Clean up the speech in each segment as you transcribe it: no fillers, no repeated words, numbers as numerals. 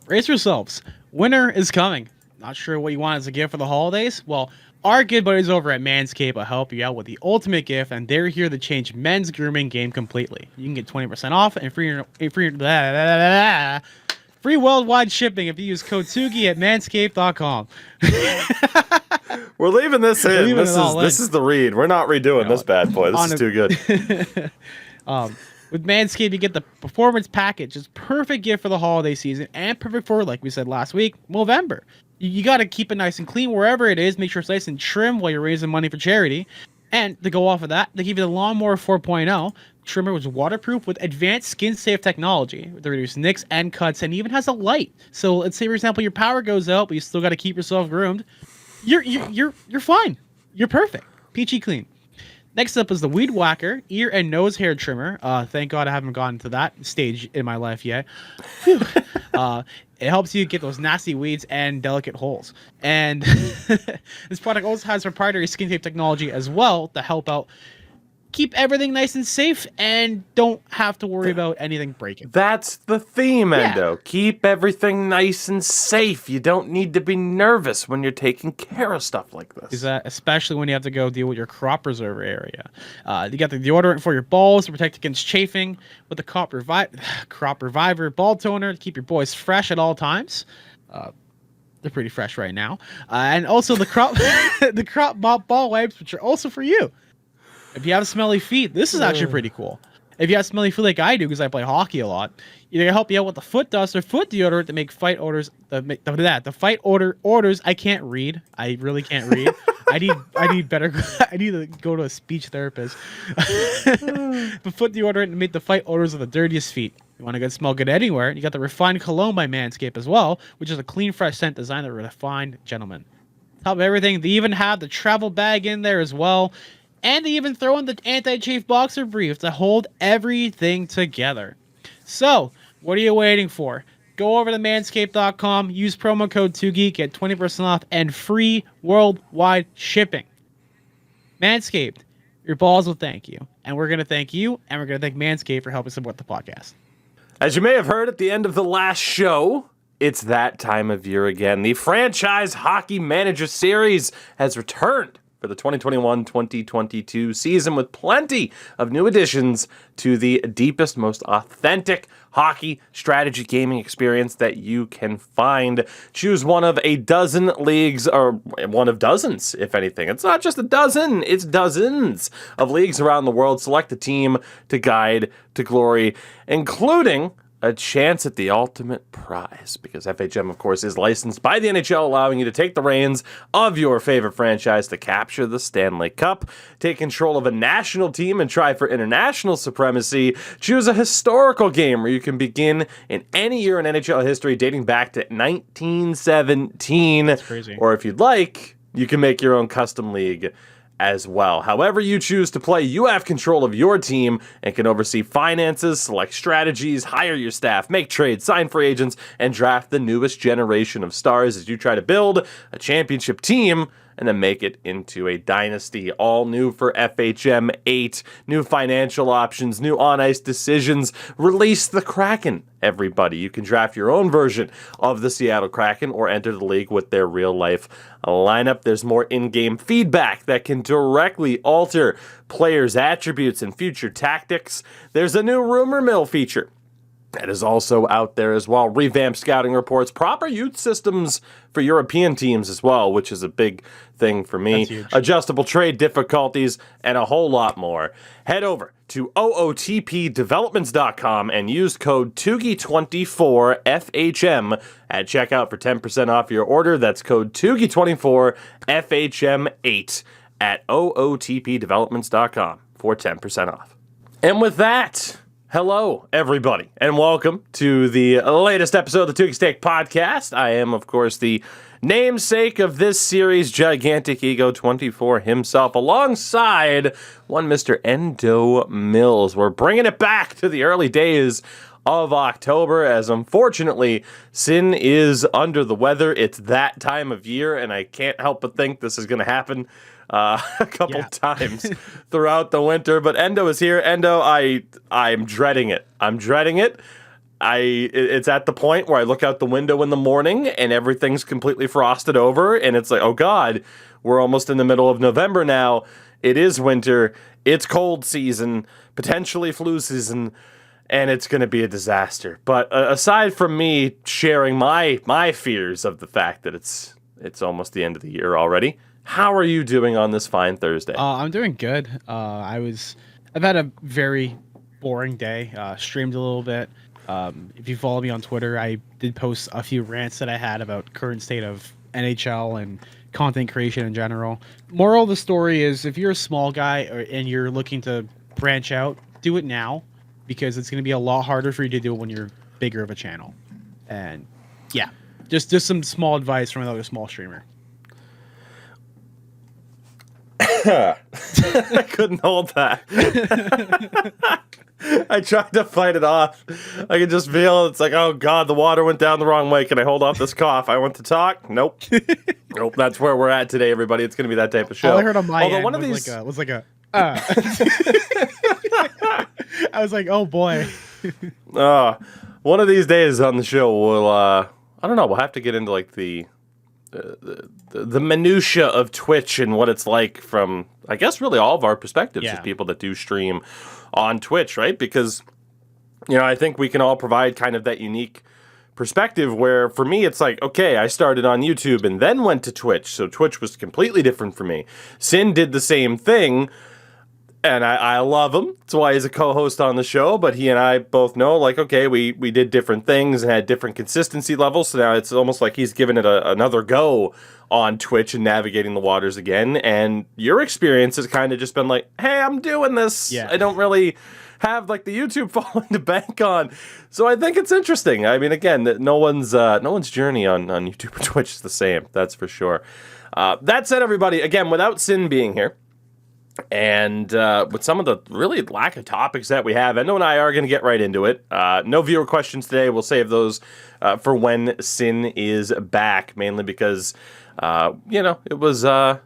Brace yourselves. Winter is coming. Not sure what you want as a gift for the holidays? Well, our good buddies over at Manscaped will help you out with the ultimate gift, and they're here to change men's grooming game completely. You can get 20% off and free worldwide shipping if you use code Tougie at manscaped.com. We're leaving this in. This is the read. We're not redoing this bad boy. This is too good. With Manscaped, you get the Performance Package. It's perfect gift for the holiday season and perfect for, like we said last week, Movember. You got to keep it nice and clean wherever it is. Make sure it's nice and trim while you're raising money for charity. And to go off of that, they give you the Lawnmower 4.0 trimmer, which is waterproof with advanced skin-safe technology to reduce nicks and cuts, and even has a light. So let's say, for example, your power goes out, but you still got to keep yourself groomed. You're fine. You're perfect. Peachy clean. Next up is the Weed Whacker ear and nose hair trimmer. Thank God I haven't gotten to that stage in my life yet. It helps you get those nasty weeds and delicate holes. And this product also has proprietary skin safe technology as well to help out keep everything nice and safe and don't have to worry about anything breaking. That's the theme, Endo. Keep everything nice and safe. You don't need to be nervous when you're taking care of stuff like this. Is that especially when you have to go deal with your crop preserver area. You got the deodorant for your balls to protect against chafing with the crop reviver ball toner to keep your boys fresh at all times. They're pretty fresh right now. And also the crop mop ball wipes, which are also for you. If you have smelly feet, this is actually pretty cool. If you have smelly feet like I do, because I play hockey a lot, they can help you out with the foot dust or foot deodorant to make fight odors. The fight orders. I can't read. I really can't read. I need better. I need to go to a speech therapist. The foot deodorant to make the fight odors of the dirtiest feet. You want to smell good anywhere? You got the refined cologne by Manscaped as well, which is a clean, fresh scent designed for refined gentlemen. Top of everything, they even have the travel bag in there as well. And they even throw in the anti-chafe boxer brief to hold everything together. So, what are you waiting for? Go over to manscaped.com, use promo code Tougie, get 20% off and free worldwide shipping. Manscaped, your balls will thank you. And we're going to thank you, and we're going to thank Manscaped for helping support the podcast. As you may have heard at the end of the last show, it's that time of year again. The Franchise Hockey Manager Series has returned for the 2021-2022 season with plenty of new additions to the deepest, most authentic hockey strategy gaming experience that you can find. Choose one of a dozen leagues, or one of dozens, if anything. It's not just a dozen, it's dozens of leagues around the world. Select a team to guide to glory, including a chance at the ultimate prize, because FHM, of course, is licensed by the NHL, allowing you to take the reins of your favorite franchise to capture the Stanley Cup, take control of a national team, and try for international supremacy. Choose a historical game where you can begin in any year in NHL history dating back to 1917. That's crazy. Or if you'd like, you can make your own custom league as well. However you choose to play, you have control of your team and can oversee finances, select strategies, hire your staff, make trades, sign free agents, and draft the newest generation of stars as you try to build a championship team and then make it into a dynasty. All new for FHM 8. New financial options, new on-ice decisions. Release the Kraken, everybody. You can draft your own version of the Seattle Kraken or enter the league with their real-life lineup. There's more in-game feedback that can directly alter players' attributes and future tactics. There's a new rumor mill feature that is also out there as well. Revamped scouting reports, proper youth systems for European teams as well, which is a big thing for me. Adjustable trade difficulties, and a whole lot more. Head over to ootpdevelopments.com and use code Tougie24FHM at checkout for 10% off your order. That's code Tougie24FHM8 at ootpdevelopments.com for 10% off. And with that, hello, everybody, and welcome to the latest episode of the Tougie Steak Podcast. I am, of course, the namesake of this series, Gigantic Ego 24 himself, alongside one Mr. Endo Mills. We're bringing it back to the early days of October, as unfortunately, Sin is under the weather. It's that time of year, and I can't help but think this is going to happen a couple times throughout the winter. But Endo is here. Endo, I'm dreading it. I'm dreading it. it's at the point where I look out the window in the morning and everything's completely frosted over, and it's like, oh God, we're almost in the middle of November now. It is winter. It's cold season, potentially flu season, and it's going to be a disaster. But aside from me sharing my fears of the fact that it's almost the end of the year already, how are you doing on this fine Thursday? I'm doing good. I've had a very boring day. Streamed a little bit. If you follow me on Twitter, I did post a few rants that I had about current state of NHL and content creation in general. Moral of the story is, if you're a small guy and you're looking to branch out, do it now, because it's going to be a lot harder for you to do it when you're bigger of a channel. And yeah, just some small advice from another small streamer. I couldn't hold that. I tried to fight it off. I could just feel it's like, oh God, the water went down the wrong way. Can I hold off this cough? I want to talk. Nope. Nope. That's where we're at today, everybody. It's going to be that type of show. All I heard on my Although end one of was these like a I was like, oh boy. One of these days on the show, we'll I don't know. We'll have to get into like the minutia of Twitch and what it's like from, I guess, really all of our perspectives as people that do stream on Twitch, right? Because, I think we can all provide kind of that unique perspective where, for me, it's like, okay, I started on YouTube and then went to Twitch, so Twitch was completely different for me. Sin did the same thing, and I love him. That's why he's a co-host on the show, but he and I both know, like, okay, we did different things and had different consistency levels, so now it's almost like he's given it another go on Twitch and navigating the waters again, and your experience has kind of just been like, hey, I'm doing this. Yeah. I don't really have, like, the YouTube following to bank on, so I think it's interesting. I mean, again, no one's journey on YouTube or Twitch is the same, that's for sure. That said, everybody, again, without Sin being here, and with some of the really lack of topics that we have, Endo and I are going to get right into it. No viewer questions today. We'll save those for when Sin is back, mainly because, it was, I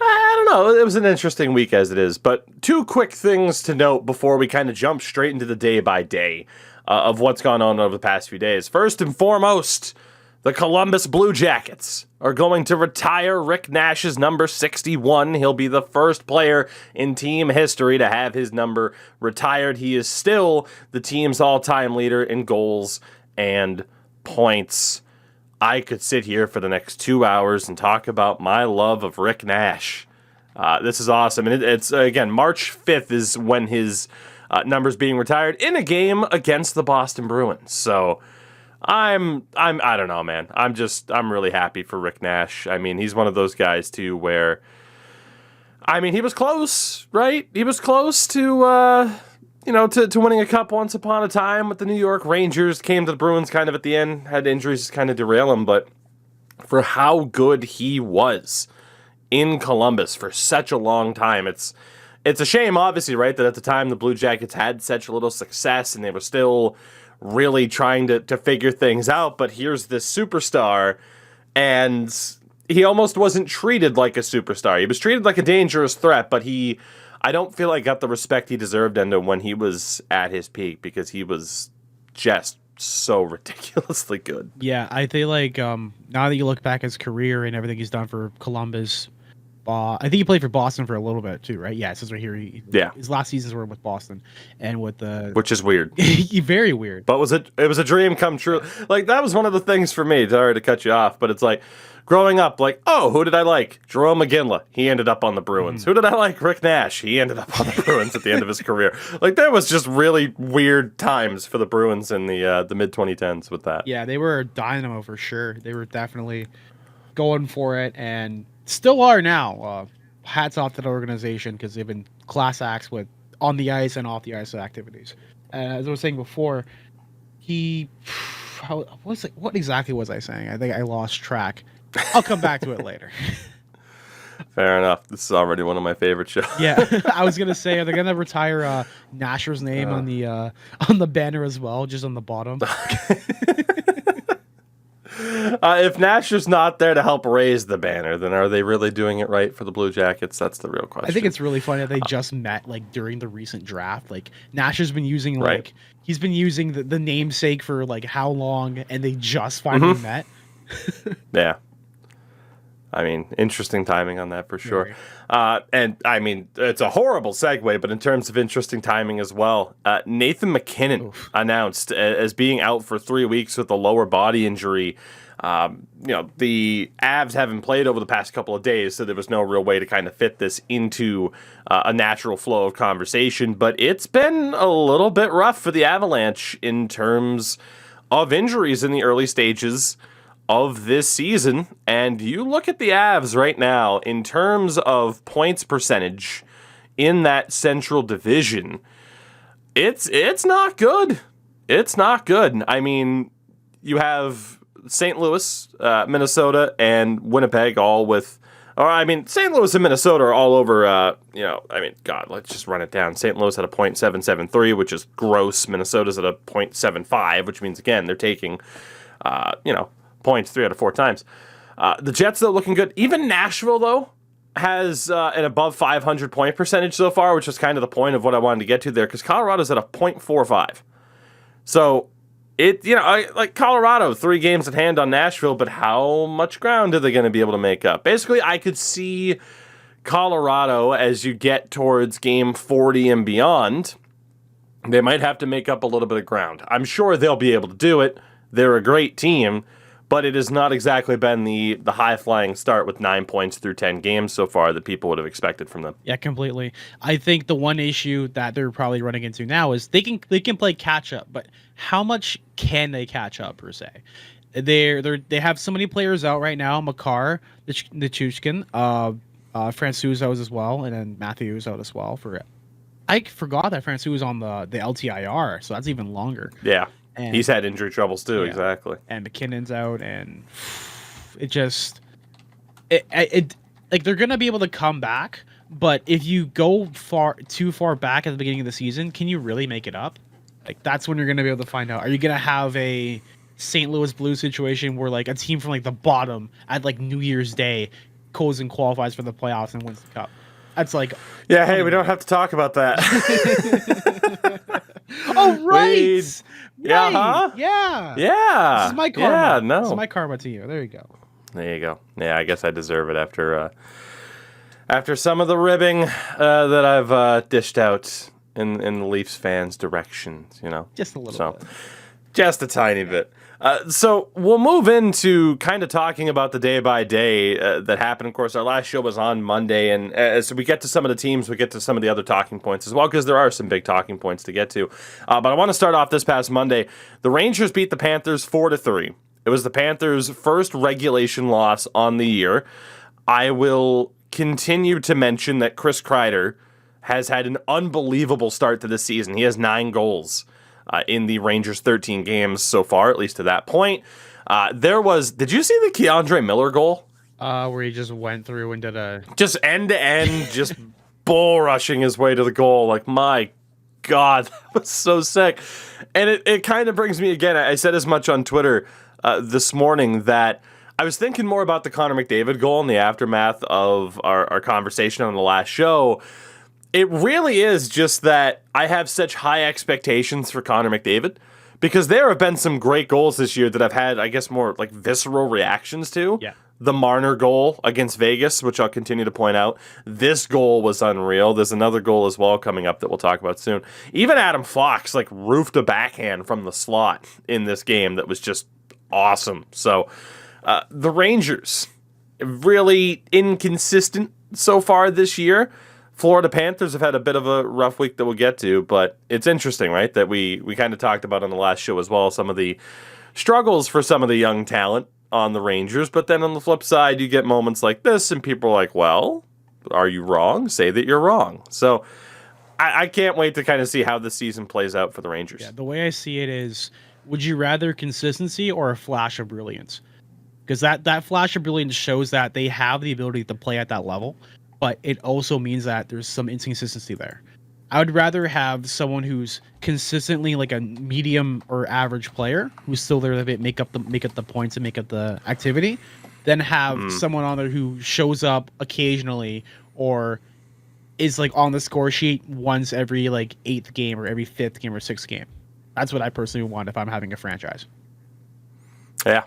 don't know, it was an interesting week as it is. But two quick things to note before we kind of jump straight into the day by day of what's gone on over the past few days. First and foremost, the Columbus Blue Jackets are going to retire Rick Nash's number 61. He'll be the first player in team history to have his number retired. He is still the team's all-time leader in goals and points. I could sit here for the next 2 hours and talk about my love of Rick Nash. This is awesome. And it's, again, March 5th is when his number's being retired in a game against the Boston Bruins. So I don't know, man. I'm really happy for Rick Nash. I mean, he's one of those guys too where, I mean, he was close, right? He was close to, to winning a cup once upon a time with the New York Rangers. Came to the Bruins kind of at the end, had injuries kind of derail him, but for how good he was in Columbus for such a long time, it's a shame, obviously, right, that at the time the Blue Jackets had such little success and they were still really trying to figure things out, but here's this superstar, and he almost wasn't treated like a superstar. He was treated like a dangerous threat, but I don't feel like got the respect he deserved when he was at his peak, because he was just so ridiculously good. Yeah, I think like now that you look back at his career and everything he's done for Columbus, I think he played for Boston for a little bit too, right? Yeah, it says right here. His last seasons were with Boston, and with the which is weird, very weird. But it was a dream come true. Like, that was one of the things for me. Sorry to cut you off, but it's like growing up, like, oh, who did I like? Jerome McGinley. He ended up on the Bruins. Who did I like? Rick Nash. He ended up on the Bruins at the end of his career. Like, there was just really weird times for the Bruins in the mid 2010s with that. Yeah, they were a dynamo for sure. They were definitely going for it, and still are now. Hats off to the organization, because they've been class acts with on the ice and off the ice activities. As I was saying before, what exactly was I saying? I think I lost track. I'll come back to it later. Fair enough. This is already one of my favorite shows. Yeah, I was gonna say, are they gonna retire Nasher's name on the banner as well, just on the bottom? If Nash is not there to help raise the banner, then are they really doing it right for the Blue Jackets? That's the real question. I think it's really funny that they just met like during the recent draft. Like Nash has been using like he's been using the namesake for like how long, and they just finally met. Yeah. I mean, interesting timing on that for sure. And I mean, it's a horrible segue, but in terms of interesting timing as well, Nathan McKinnon announced as being out for 3 weeks with a lower body injury. The Avs haven't played over the past couple of days, so there was no real way to kind of fit this into a natural flow of conversation. But it's been a little bit rough for the Avalanche in terms of injuries in the early stages of this season. And you look at the Avs right now in terms of points percentage in that Central Division, it's not good. It's not good. I mean, you have St. Louis, Minnesota, and Winnipeg all with, St. Louis and Minnesota are all over, God, let's just run it down. St. Louis at a .773, which is gross. Minnesota's at a .75, which means, again, they're taking, points 3 out of 4 times. The Jets, though, looking good. Even Nashville, though, has an above 500 point percentage so far, which is kind of the point of what I wanted to get to there, because Colorado's at a .45. So, like Colorado, 3 games at hand on Nashville, but how much ground are they going to be able to make up? Basically, I could see Colorado, as you get towards game 40 and beyond, they might have to make up a little bit of ground. I'm sure they'll be able to do it. They're a great team, but it has not exactly been the high-flying start with 9 points through 10 games so far that people would have expected from them. Yeah, completely. I think the one issue that they're probably running into now is they can play catch-up, but how much can they catch up, per se? They have so many players out right now. Makar, Nichushkin, Francouz as well, and then Matthews out as well. I forgot that Francouz was on the LTIR, so that's even longer. Yeah. And he's had injury troubles too, exactly. And McKinnon's out, and like they're gonna be able to come back, but if you go too far back at the beginning of the season, can you really make it up? Like that's when you're gonna be able to find out. Are you gonna have a St. Louis Blues situation where like a team from like the bottom at like New Year's Day goes and qualifies for the playoffs and wins the cup? That's like hey, we don't have to talk about that. Oh right. Yeah, huh? Yeah. Yeah. This is my karma. Yeah, no. This is my karma to you. There you go. There you go. Yeah, I guess I deserve it after some of the ribbing that I've dished out in the Leafs fans' directions, Just a little bit. Just a tiny bit. So we'll move into kind of talking about the day-by-day that happened. Of course, our last show was on Monday, and as we get to some of the teams, we get to some of the other talking points as well, because there are some big talking points to get to. But I want to start off this past Monday. The Rangers beat the Panthers 4-3. It was the Panthers' first regulation loss on the year. I will continue to mention that Chris Kreider has had an unbelievable start to this season. He has 9 goals. In the Rangers' 13 games so far, at least to that point. Did you see the Keandre Miller goal? Where he just went through and did just end-to-end, just bull rushing his way to the goal. Like, my God, that was so sick. And it kind of brings me, again, I said as much on Twitter this morning that I was thinking more about the Connor McDavid goal in the aftermath of our conversation on the last show. It really is just that I have such high expectations for Connor McDavid, because there have been some great goals this year that I've had, I guess, more like visceral reactions to. Yeah. The Marner goal against Vegas, which I'll continue to point out. This goal was unreal. There's another goal as well coming up that we'll talk about soon. Even Adam Fox roofed a backhand from the slot in this game that was just awesome. So the Rangers, really inconsistent so far this year. Florida Panthers have had a bit of a rough week that we'll get to, but it's interesting, right, that we kind of talked about on the last show as well, some of the struggles for some of the young talent on the Rangers, but then on the flip side, you get moments like this, and people are like, well, are you wrong? Say that you're wrong. So I can't wait to kind of see how the season plays out for the Rangers. Yeah, the way I see it is, would you rather consistency or a flash of brilliance? Because that flash of brilliance shows that they have the ability to play at that level, but it also means that there's some inconsistency there. I would rather have someone who's consistently like a medium or average player who's still there to make up the points and make up the activity, than have someone on there who shows up occasionally or is like on the score sheet once every like 8th game or every 5th game or 6th game. That's what I personally want if I'm having a franchise. Yeah,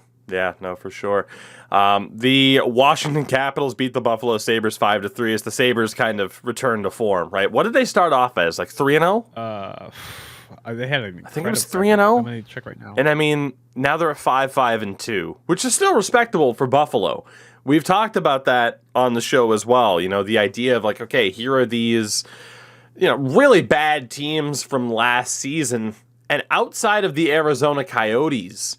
no, for sure. The Washington Capitals beat the Buffalo Sabres 5-3 as the Sabres kind of returned to form, right? What did they start off as? Like 3-0? They had I think it was 3-0. I'm going to check right now. And I mean, now they're at 5-5-2, which is still respectable for Buffalo. We've talked about that on the show as well. You know, the idea of like, okay, here are these, really bad teams from last season. And outside of the Arizona Coyotes,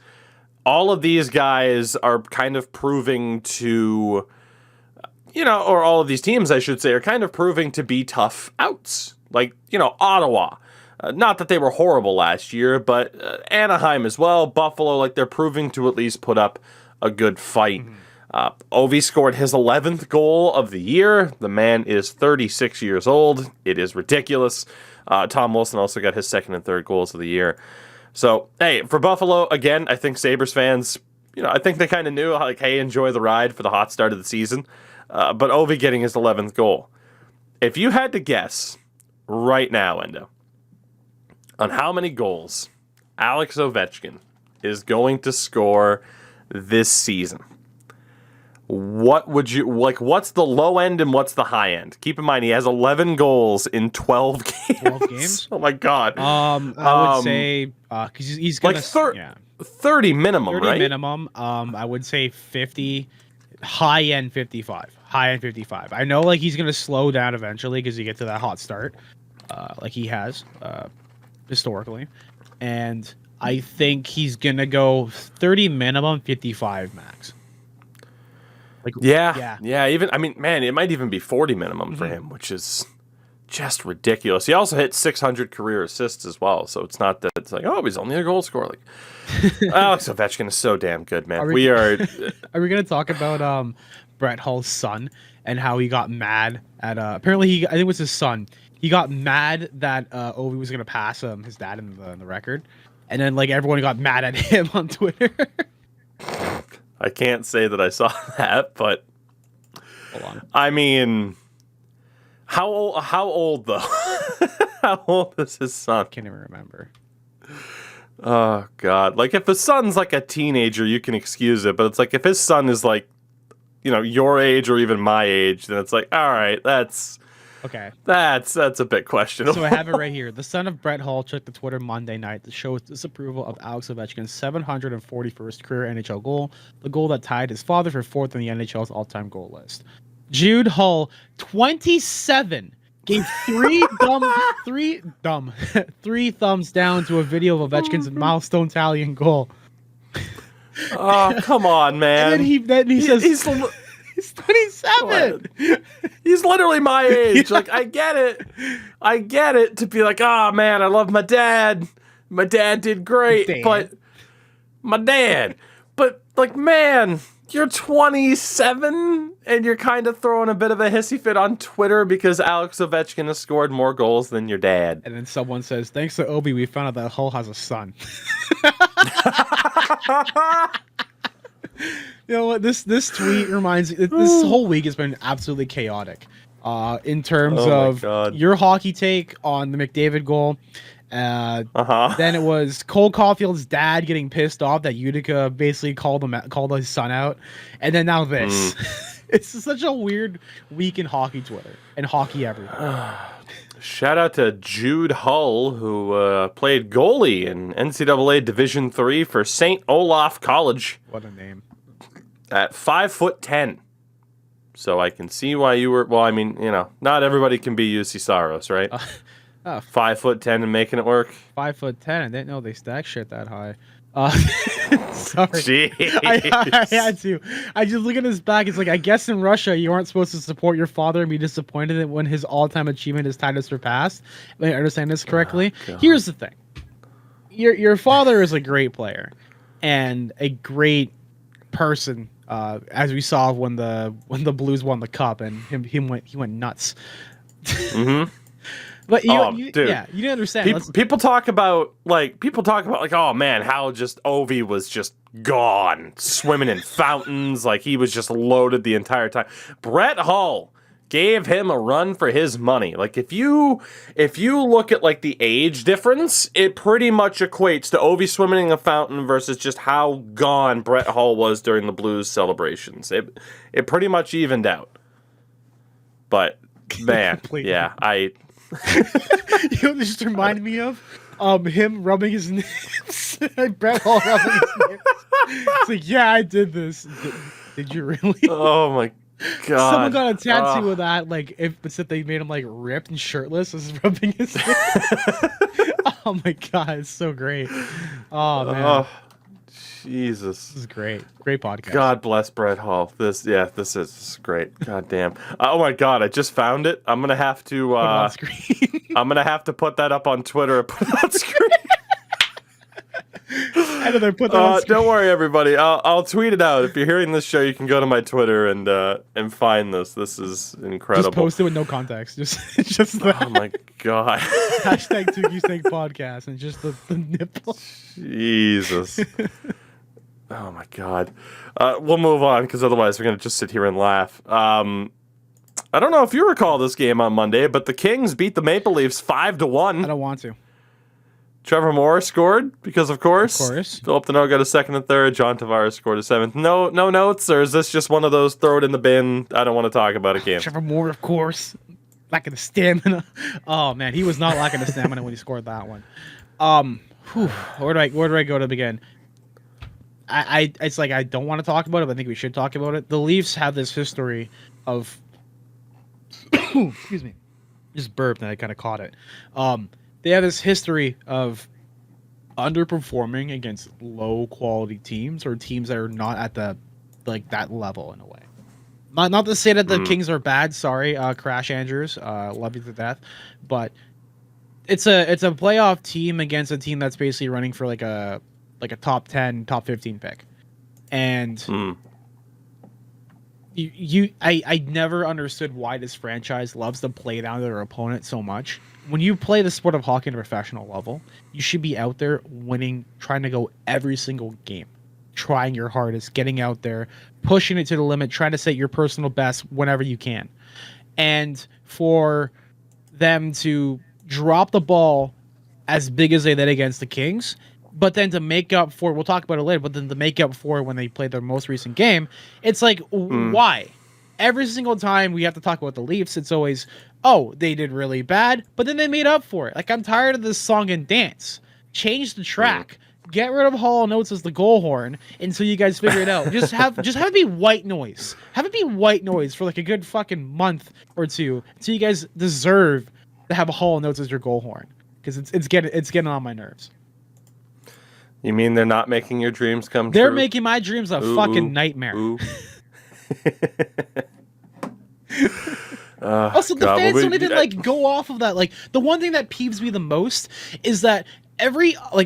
all of these guys are kind of proving to, or all of these teams, I should say, are kind of proving to be tough outs. Like, Ottawa. Not that they were horrible last year, but Anaheim as well, Buffalo, like they're proving to at least put up a good fight. Ovi scored his 11th goal of the year. The man is 36 years old. It is ridiculous. Tom Wilson also got his 2nd and 3rd goals of the year. So, hey, for Buffalo, again, I think Sabres fans, I think they kind of knew, like, hey, enjoy the ride for the hot start of the season. But Ovi getting his 11th goal. If you had to guess right now, Endo, on how many goals Alex Ovechkin is going to score this season, what would you like? What's the low end and what's the high end? Keep in mind he has 11 goals in 12 games. 12 games? Oh my god. I would say because he's gonna like 30 minimum, 30 right? minimum. I would say 50, high end 55. High end 55. I know like he's gonna slow down eventually because you get to that hot start, like he has historically, and I think he's gonna go 30 minimum, 55 max. Like, yeah. Even I mean, man, it might even be 40 minimum for him, which is just ridiculous. He also hit 600 career assists as well, so it's not that it's like, oh, he's only a goal scorer. Like Alex Ovechkin is so damn good, man. Are we gonna talk about Brett Hull's son and how he got mad at apparently I think it was his son. He got mad that Ovi was gonna pass his dad in the record, and then like everyone got mad at him on Twitter. I can't say that I saw that, but hold on. I mean, how old though? How old is his son? Can't even remember. Oh God! Like if his son's like a teenager, you can excuse it, but it's like if his son is like, your age or even my age, then it's like, all right, that's okay. That's a bit questionable. So I have it right here. The son of Brett Hull took the Twitter Monday night to show his disapproval of Alex Ovechkin's 741st career NHL goal, the goal that tied his father for 4th in the NHL's all-time goal list. Jude Hull, 27, gave three thumbs down to a video of Ovechkin's milestone tallying goal. Oh, come on, man. And then he says he's 27. He's literally my age. Like, I get it to be like, oh man, I love my dad. My dad did great, but like, man, you're 27 and you're kind of throwing a bit of a hissy fit on Twitter because Alex Ovechkin has scored more goals than your dad. And then someone says, thanks to Obi, we found out that Hull has a son. You know what? This tweet reminds me. This whole week has been absolutely chaotic. In terms of your hockey take on the McDavid goal. Then it was Cole Caulfield's dad getting pissed off that Utica basically called his son out, and then now this. It's such a weird week in hockey Twitter and hockey everything. Shout out to Jude Hull, who played goalie in NCAA Division III for St. Olaf College. What a name. At 5'10". So I can see why you were. Well, I mean, not everybody can be UC Saros, right? 5'10" and making it work. 5'10". I didn't know they stack shit that high. Sorry. Jeez. I had to. I just look at his back. It's like, I guess in Russia you aren't supposed to support your father and be disappointed when his all-time achievement is tied to surpassed. If I understand this correctly. Here's the thing. Your father is a great player and a great person. As we saw when the Blues won the cup and he went nuts. But Dude, yeah, you didn't understand. People talk about like, oh man, how just Ovi was just gone, swimming in fountains, like he was just loaded the entire time. Brett Hull gave him a run for his money. Like if you look at like the age difference, it pretty much equates to Ovi swimming in a fountain versus just how gone Brett Hull was during the Blues celebrations. It pretty much evened out. But man, yeah, you know what this just reminded me of? Him rubbing his nips. Brett Hall rubbing his nips. It's like, yeah, I did this. Did you really? Oh my God. Someone got a tattoo of that, like, if they made him like ripped and shirtless, was rubbing his nips. Oh my God, it's so great. Oh man. Oh, Jesus. This is great. Great podcast. God bless Brett Hall. This is great. God damn. Oh my God, I just found it. I'm gonna have to Put it on screen. I'm gonna have to put that up on Twitter and put it on screen. How do they put that on screen? Don't worry, everybody. I'll tweet it out. If you're hearing this show, you can go to my Twitter and find this. This is incredible. Just post it with no context. Just that. Oh my God. Hashtag Tougie Steak Podcast and just the nipple. Jesus. Oh my God. We'll move on because otherwise we're gonna just sit here and laugh. I don't know if you recall this game on Monday, but the Kings beat the Maple Leafs 5-1. I don't want to. Trevor Morris scored because, of course. Philip Deneau got a second and third. John Tavares scored a seventh. No notes, or is this just one of those throw it in the bin? I don't want to talk about it game. Trevor Moore, of course, lacking the stamina. Oh man, he was not lacking the stamina when he scored that one. Where do I go to begin? It's like I don't want to talk about it, but I think we should talk about it. The Leafs have this history of, excuse me, just burped and I kind of caught it. They have this history of underperforming against low quality teams or teams that are not at the that level in a way. Not to say that the Kings are bad. Sorry, Crash Andrews, love you to death, but it's a playoff team against a team that's basically running for like a top 10, top 15 pick, and I never understood why this franchise loves to play down their opponent so much. When you play the sport of hockey at a professional level, you should be out there winning, trying to go every single game, trying your hardest, getting out there, pushing it to the limit, trying to set your personal best whenever you can. And for them to drop the ball as big as they did against the Kings, but then to make up for, we'll talk about it later, but then to make up for when they played their most recent game, it's like, why? Every single time we have to talk about the Leafs, it's always, oh, they did really bad, but then they made up for it. Like, I'm tired of this song and dance. Change the track. Get rid of Hall Notes as the goal horn until you guys figure it out. Just have it be white noise. Have it be white noise for like a good fucking month or two until you guys deserve to have a Hall Notes as your goal horn, because it's getting on my nerves. You mean they're not making your dreams come true? They're making my dreams a fucking nightmare. Also, the fans don't even go off of that. Like, the one thing that peeves me the most is that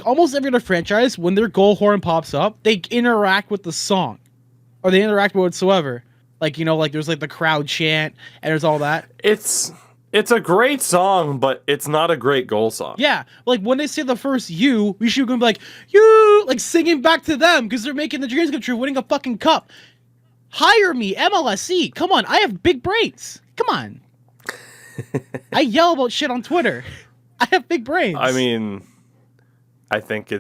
almost every other franchise, when their goal horn pops up, they interact with the song, or they interact with whatsoever. Like, there's like the crowd chant and there's all that. It's a great song, but it's not a great goal song. Yeah, like when they say the first "you," we should go be like "you," like singing back to them because they're making the dreams come true, winning a fucking cup. Hire me, MLSE. Come on, I have big brains. Come on. I yell about shit on Twitter. I have big brains. I mean, I think I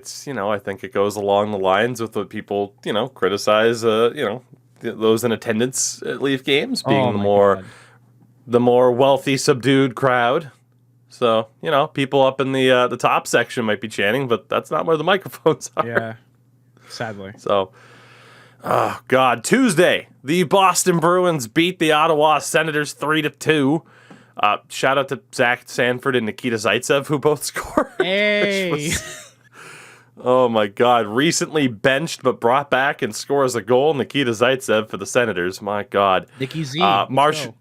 think it goes along the lines with what people, criticize, those in attendance at Leaf games being the more wealthy, subdued crowd. So, people up in the top section might be chanting, but that's not where the microphones are. Yeah, sadly. So, oh, God. Tuesday, the Boston Bruins beat the Ottawa Senators 3-2. Shout out to Zach Sanford and Nikita Zaitsev, who both scored. Hey! Oh, my God. Recently benched but brought back and scores a goal. Nikita Zaitsev for the Senators. My God. Nicky Z. Marchand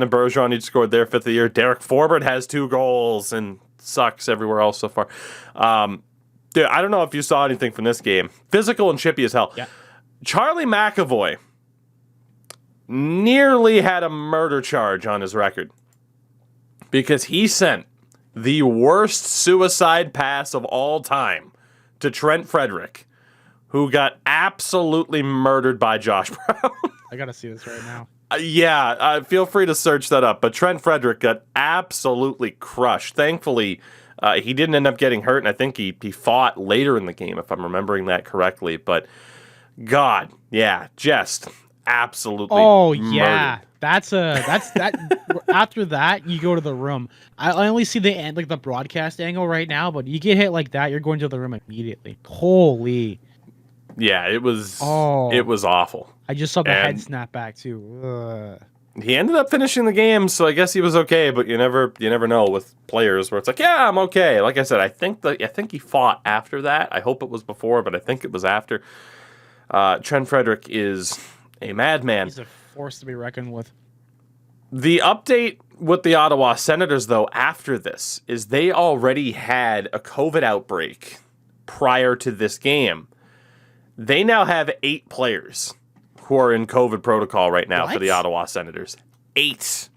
and Bergeron each scored their fifth of the year. Derek Forbort has 2 goals and sucks everywhere else so far. Dude, I don't know if you saw anything from this game. Physical and chippy as hell. Yeah. Charlie McAvoy nearly had a murder charge on his record. because he sent the worst suicide pass of all time to Trent Frederick, who got absolutely murdered by Josh Brown. I gotta see this right now. Feel free to search that up. But Trent Frederick got absolutely crushed. Thankfully, he didn't end up getting hurt, and I think he fought later in the game, if I'm remembering that correctly. But God, yeah, just absolutely. Oh murdered. yeah, that's that. After that, you go to the room. I only see the end, like the broadcast angle right now, but you get hit like that, you're going to the room immediately. Holy. Yeah, it was. Oh. It was awful. I just saw the head snap back too. Ugh. He ended up finishing the game, so I guess he was okay. But you never know with players where it's like, yeah, I'm okay. Like I said, I think he fought after that. I hope it was before, but I think it was after. Trent Frederick is a madman. He's a force to be reckoned with. The update with the Ottawa Senators, though, after this, is they already had a COVID outbreak prior to this game. They now have 8 players who are in COVID protocol right now for the Ottawa Senators. 8.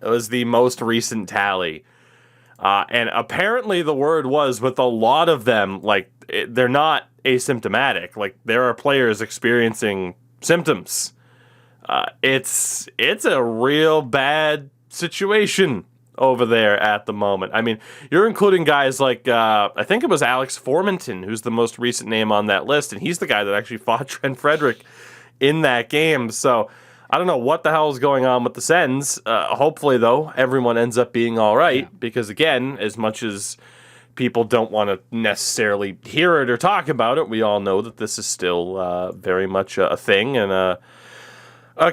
It was the most recent tally. And apparently the word was with a lot of them, like, they're not asymptomatic. Like, there are players experiencing symptoms. It's a real bad situation over there at the moment. I mean, you're including guys like, I think it was Alex Formenton, who's the most recent name on that list, and he's the guy that actually fought Trent Frederick in that game. So I don't know what the hell is going on with the Sens. Hopefully, though, everyone ends up being all right, because, again, as much as people don't want to necessarily hear it or talk about it, we all know that this is still very much a thing and a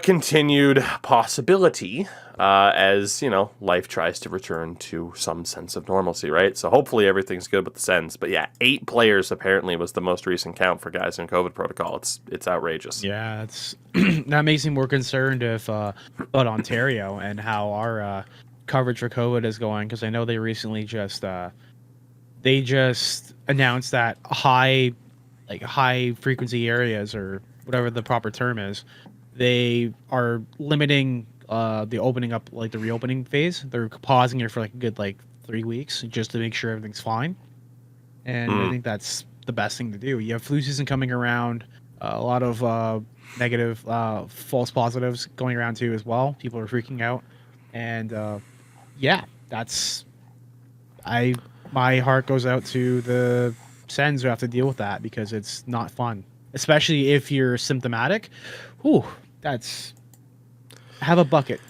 continued possibility as, life tries to return to some sense of normalcy, right? So hopefully everything's good with the Sens. But yeah, 8 players apparently was the most recent count for guys in COVID protocol. It's outrageous. Yeah, it's that makes me more concerned about Ontario and how our coverage for COVID is going, because I know they recently just announced that high frequency areas, or whatever the proper term is, they are limiting the opening up, like the reopening phase. They're pausing it for like a good 3 weeks just to make sure everything's fine. And I think that's the best thing to do. You have flu season coming around, a lot of negative false positives going around too as well. People are freaking out, and my heart goes out to the Sens who have to deal with that, because it's not fun, especially if you're symptomatic. Whew, have a bucket.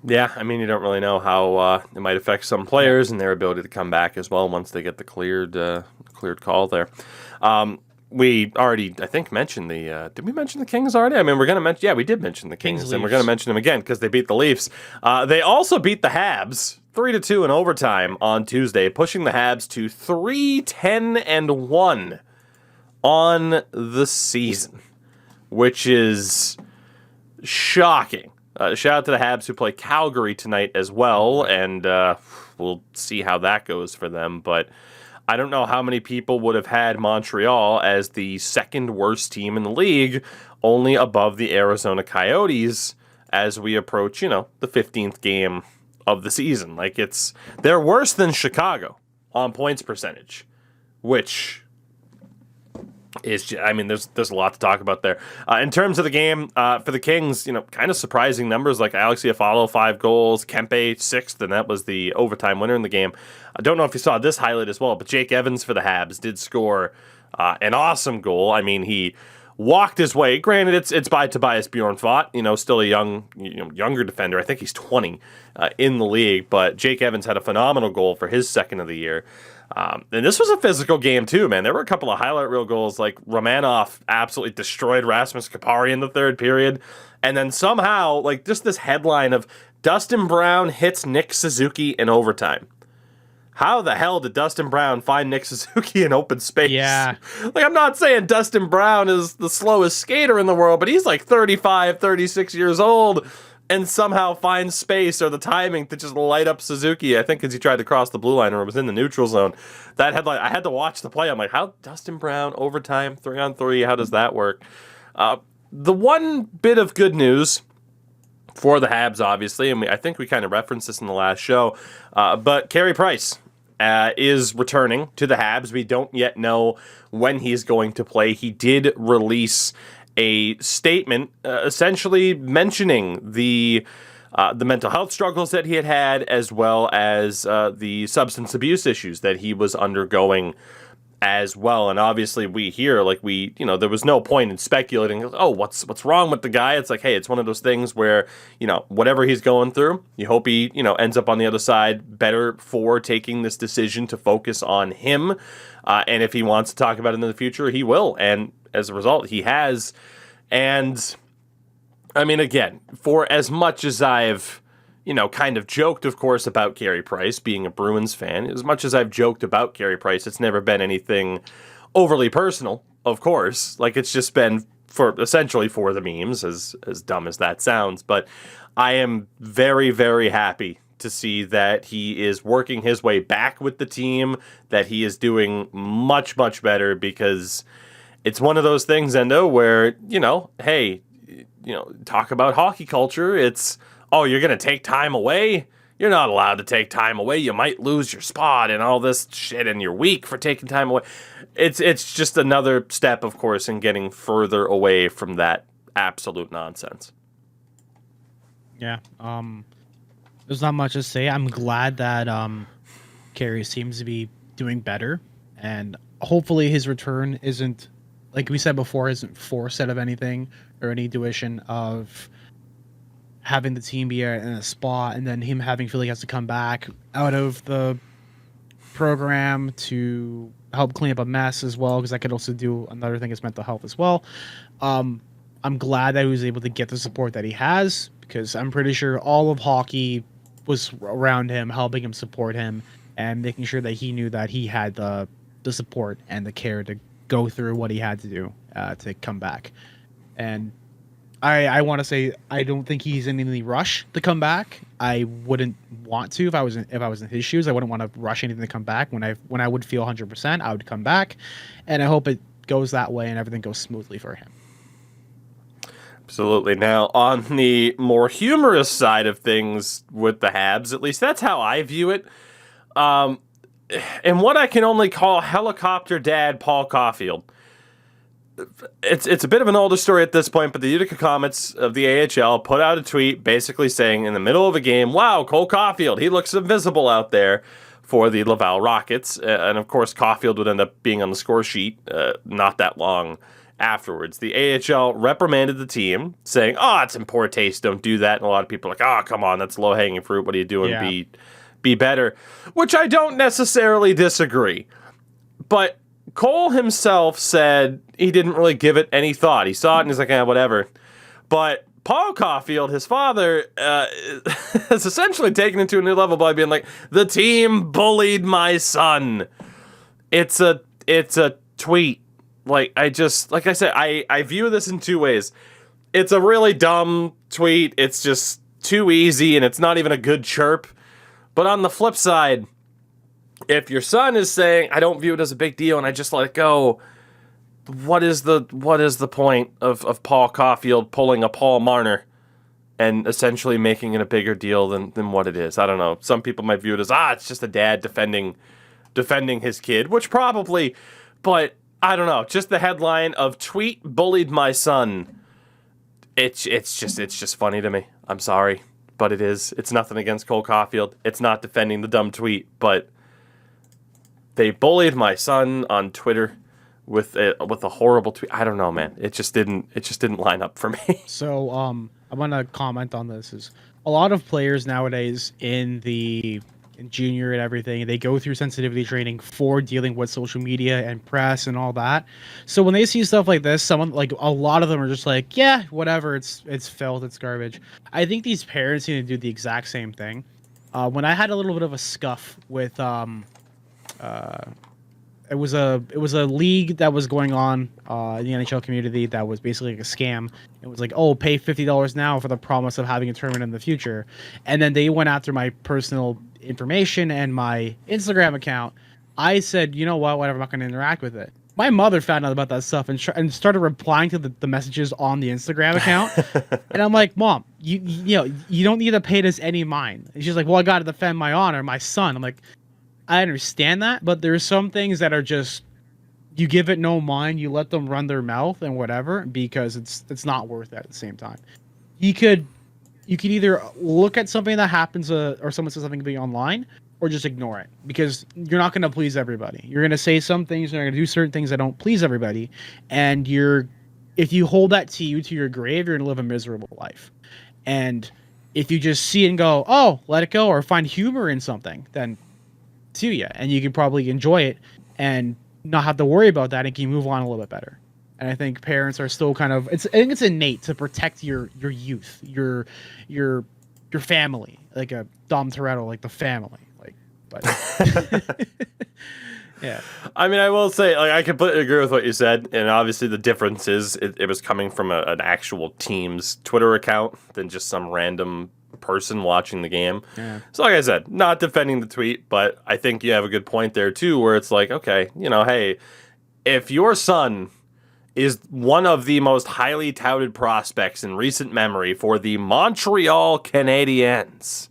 Yeah, I mean, you don't really know how it might affect some players and their ability to come back as well once they get the cleared call there. We already, I think, mentioned the... did we mention the Kings already? I mean, we're going to mention... Yeah, we did mention the Kings, and we're going to mention them again because they beat the Leafs. They also beat the Habs 3-2 in overtime on Tuesday, pushing the Habs to 3-10-1 on the season, which is shocking. Shout out to the Habs who play Calgary tonight as well, and we'll see how that goes for them. But I don't know how many people would have had Montreal as the second worst team in the league, only above the Arizona Coyotes as we approach, the 15th game of the season. Like, they're worse than Chicago on points percentage, which is, I mean, there's a lot to talk about there. In terms of the game, for the Kings, kind of surprising numbers, like Alexi Afalo, 5 goals, Kempe, 6th, and that was the overtime winner in the game. I don't know if you saw this highlight as well, but Jake Evans for the Habs did score an awesome goal. I mean, he walked his way. Granted, it's by Tobias Bjornfot, still a younger defender. I think he's 20 in the league, but Jake Evans had a phenomenal goal for his second of the year. And this was a physical game too, man. There were a couple of highlight reel goals, like Romanov absolutely destroyed Rasmus Kapari in the third period, and then somehow, just this headline of Dustin Brown hits Nick Suzuki in overtime. How the hell did Dustin Brown find Nick Suzuki in open space? Yeah. I'm not saying Dustin Brown is the slowest skater in the world, but he's 35, 36 years old and somehow finds space or the timing to just light up Suzuki, I think, as he tried to cross the blue line or was in the neutral zone. That headline, I had to watch the play. I'm like, how Dustin Brown, overtime, 3-on-3, how does that work? The one bit of good news for the Habs, obviously, and I think we kind of referenced this in the last show, but Carey Price is returning to the Habs. We don't yet know when he's going to play. He did release a statement essentially mentioning the mental health struggles that he had, as well as the substance abuse issues that he was undergoing as well. And obviously we hear, like, there was no point in speculating, oh, what's wrong with the guy? It's like, hey, it's one of those things where, whatever he's going through, you hope he, ends up on the other side better for taking this decision to focus on him. And if he wants to talk about it in the future, he will. And as a result, he has. And I mean, again, for as much as I've, kind of joked, of course, about Carey Price being a Bruins fan, as much as I've joked about Carey Price, it's never been anything overly personal, of course. Like, it's just been essentially for the memes, as dumb as that sounds. But I am very, very happy to see that he is working his way back with the team, that he is doing much, much better, because it's one of those things, Endo, where, hey, talk about hockey culture. It's, oh, you're going to take time away? You're not allowed to take time away. You might lose your spot and all this shit, and you're weak for taking time away. It's just another step, of course, in getting further away from that absolute nonsense. Yeah. There's not much to say. I'm glad that Carey seems to be doing better, and hopefully his return isn't, like we said before, isn't forced out of anything or any tuition of having the team be in a spot and then him having feel like he has to come back out of the program to help clean up a mess as well, because that could also do another thing is mental health as well. I'm glad that he was able to get the support that he has, because I'm pretty sure all of hockey was around him, helping him, support him, and making sure that he knew that he had the support and the care to go through what he had to do to come back. And I want to say I don't think he's in any rush to come back. I wouldn't want to if I was in his shoes. I wouldn't want to rush anything to come back. When I would feel 100%, I would come back, and I hope it goes that way and everything goes smoothly for him. Absolutely. Now, on the more humorous side of things with the Habs, at least that's how I view it. And what I can only call helicopter dad Paul Caulfield. It's a bit of an older story at this point, but the Utica Comets of the AHL put out a tweet basically saying in the middle of a game, wow, Cole Caulfield, he looks invisible out there for the Laval Rockets. And of course, Caulfield would end up being on the score sheet not that long afterwards. The AHL reprimanded the team, saying, oh, it's in poor taste, don't do that. And a lot of people are like, oh, come on, that's low-hanging fruit. What are you doing? Yeah. Be better. Which I don't necessarily disagree. But Cole himself said he didn't really give it any thought. He saw it and he's like, whatever. But Paul Caulfield, his father, has essentially taken it to a new level by being like, the team bullied my son. It's a tweet. Like I said, I view this in two ways. It's a really dumb tweet. It's just too easy, and it's not even a good chirp. But on the flip side, if your son is saying, I don't view it as a big deal and I just let it go, what is the point of Paul Caulfield pulling a Paul Marner and essentially making it a bigger deal than what it is? I don't know. Some people might view it as, it's just a dad defending his kid, which probably, but I don't know. Just the headline of tweet bullied my son. It's just funny to me. I'm sorry, but it is. It's nothing against Cole Caulfield. It's not defending the dumb tweet, but they bullied my son on Twitter with a horrible tweet. I don't know, man. It just didn't line up for me. So I want to comment on this. Is a lot of players nowadays in junior and everything, they go through sensitivity training for dealing with social media and press and all that. So when they see stuff like this, a lot of them are just like, yeah, whatever, it's filth, it's garbage. I think these parents need to do the exact same thing. When I had a little bit of a scuff with it was a league that was going on in the NHL community that was basically like a scam. It was like, oh, pay $50 now for the promise of having a tournament in the future. And then they went after my personal information and my Instagram account. I said, you know what, whatever, I'm not going to interact with it. My mother found out about that stuff and started replying to the messages on the Instagram account. And I'm like, Mom, you don't need to pay this any mind. And she's like, well, I got to defend my honor, my son. I'm like, I understand that, but there's some things that are just you give it no mind, you let them run their mouth and whatever because it's not worth it at the same time. You could either look at something that happens or someone says something to be online or just ignore it because you're not going to please everybody. You're going to say some things, you're going to do certain things that don't please everybody, and if you hold that to your grave, you're going to live a miserable life. And if you just see it and go, oh, let it go, or find humor in something, then to you, and you can probably enjoy it and not have to worry about that and can move on a little bit better. And I think parents are still kind of I think it's innate to protect your youth, your family, like a Dom Toretto, like the family, like, but yeah. I mean, I will say, like, I completely agree with what you said, and obviously the difference is it was coming from an actual team's Twitter account than just some random person watching the game. Yeah. So like I said, not defending the tweet, but I think you have a good point there too, where it's like, okay, hey, if your son is one of the most highly touted prospects in recent memory for the Montreal Canadiens,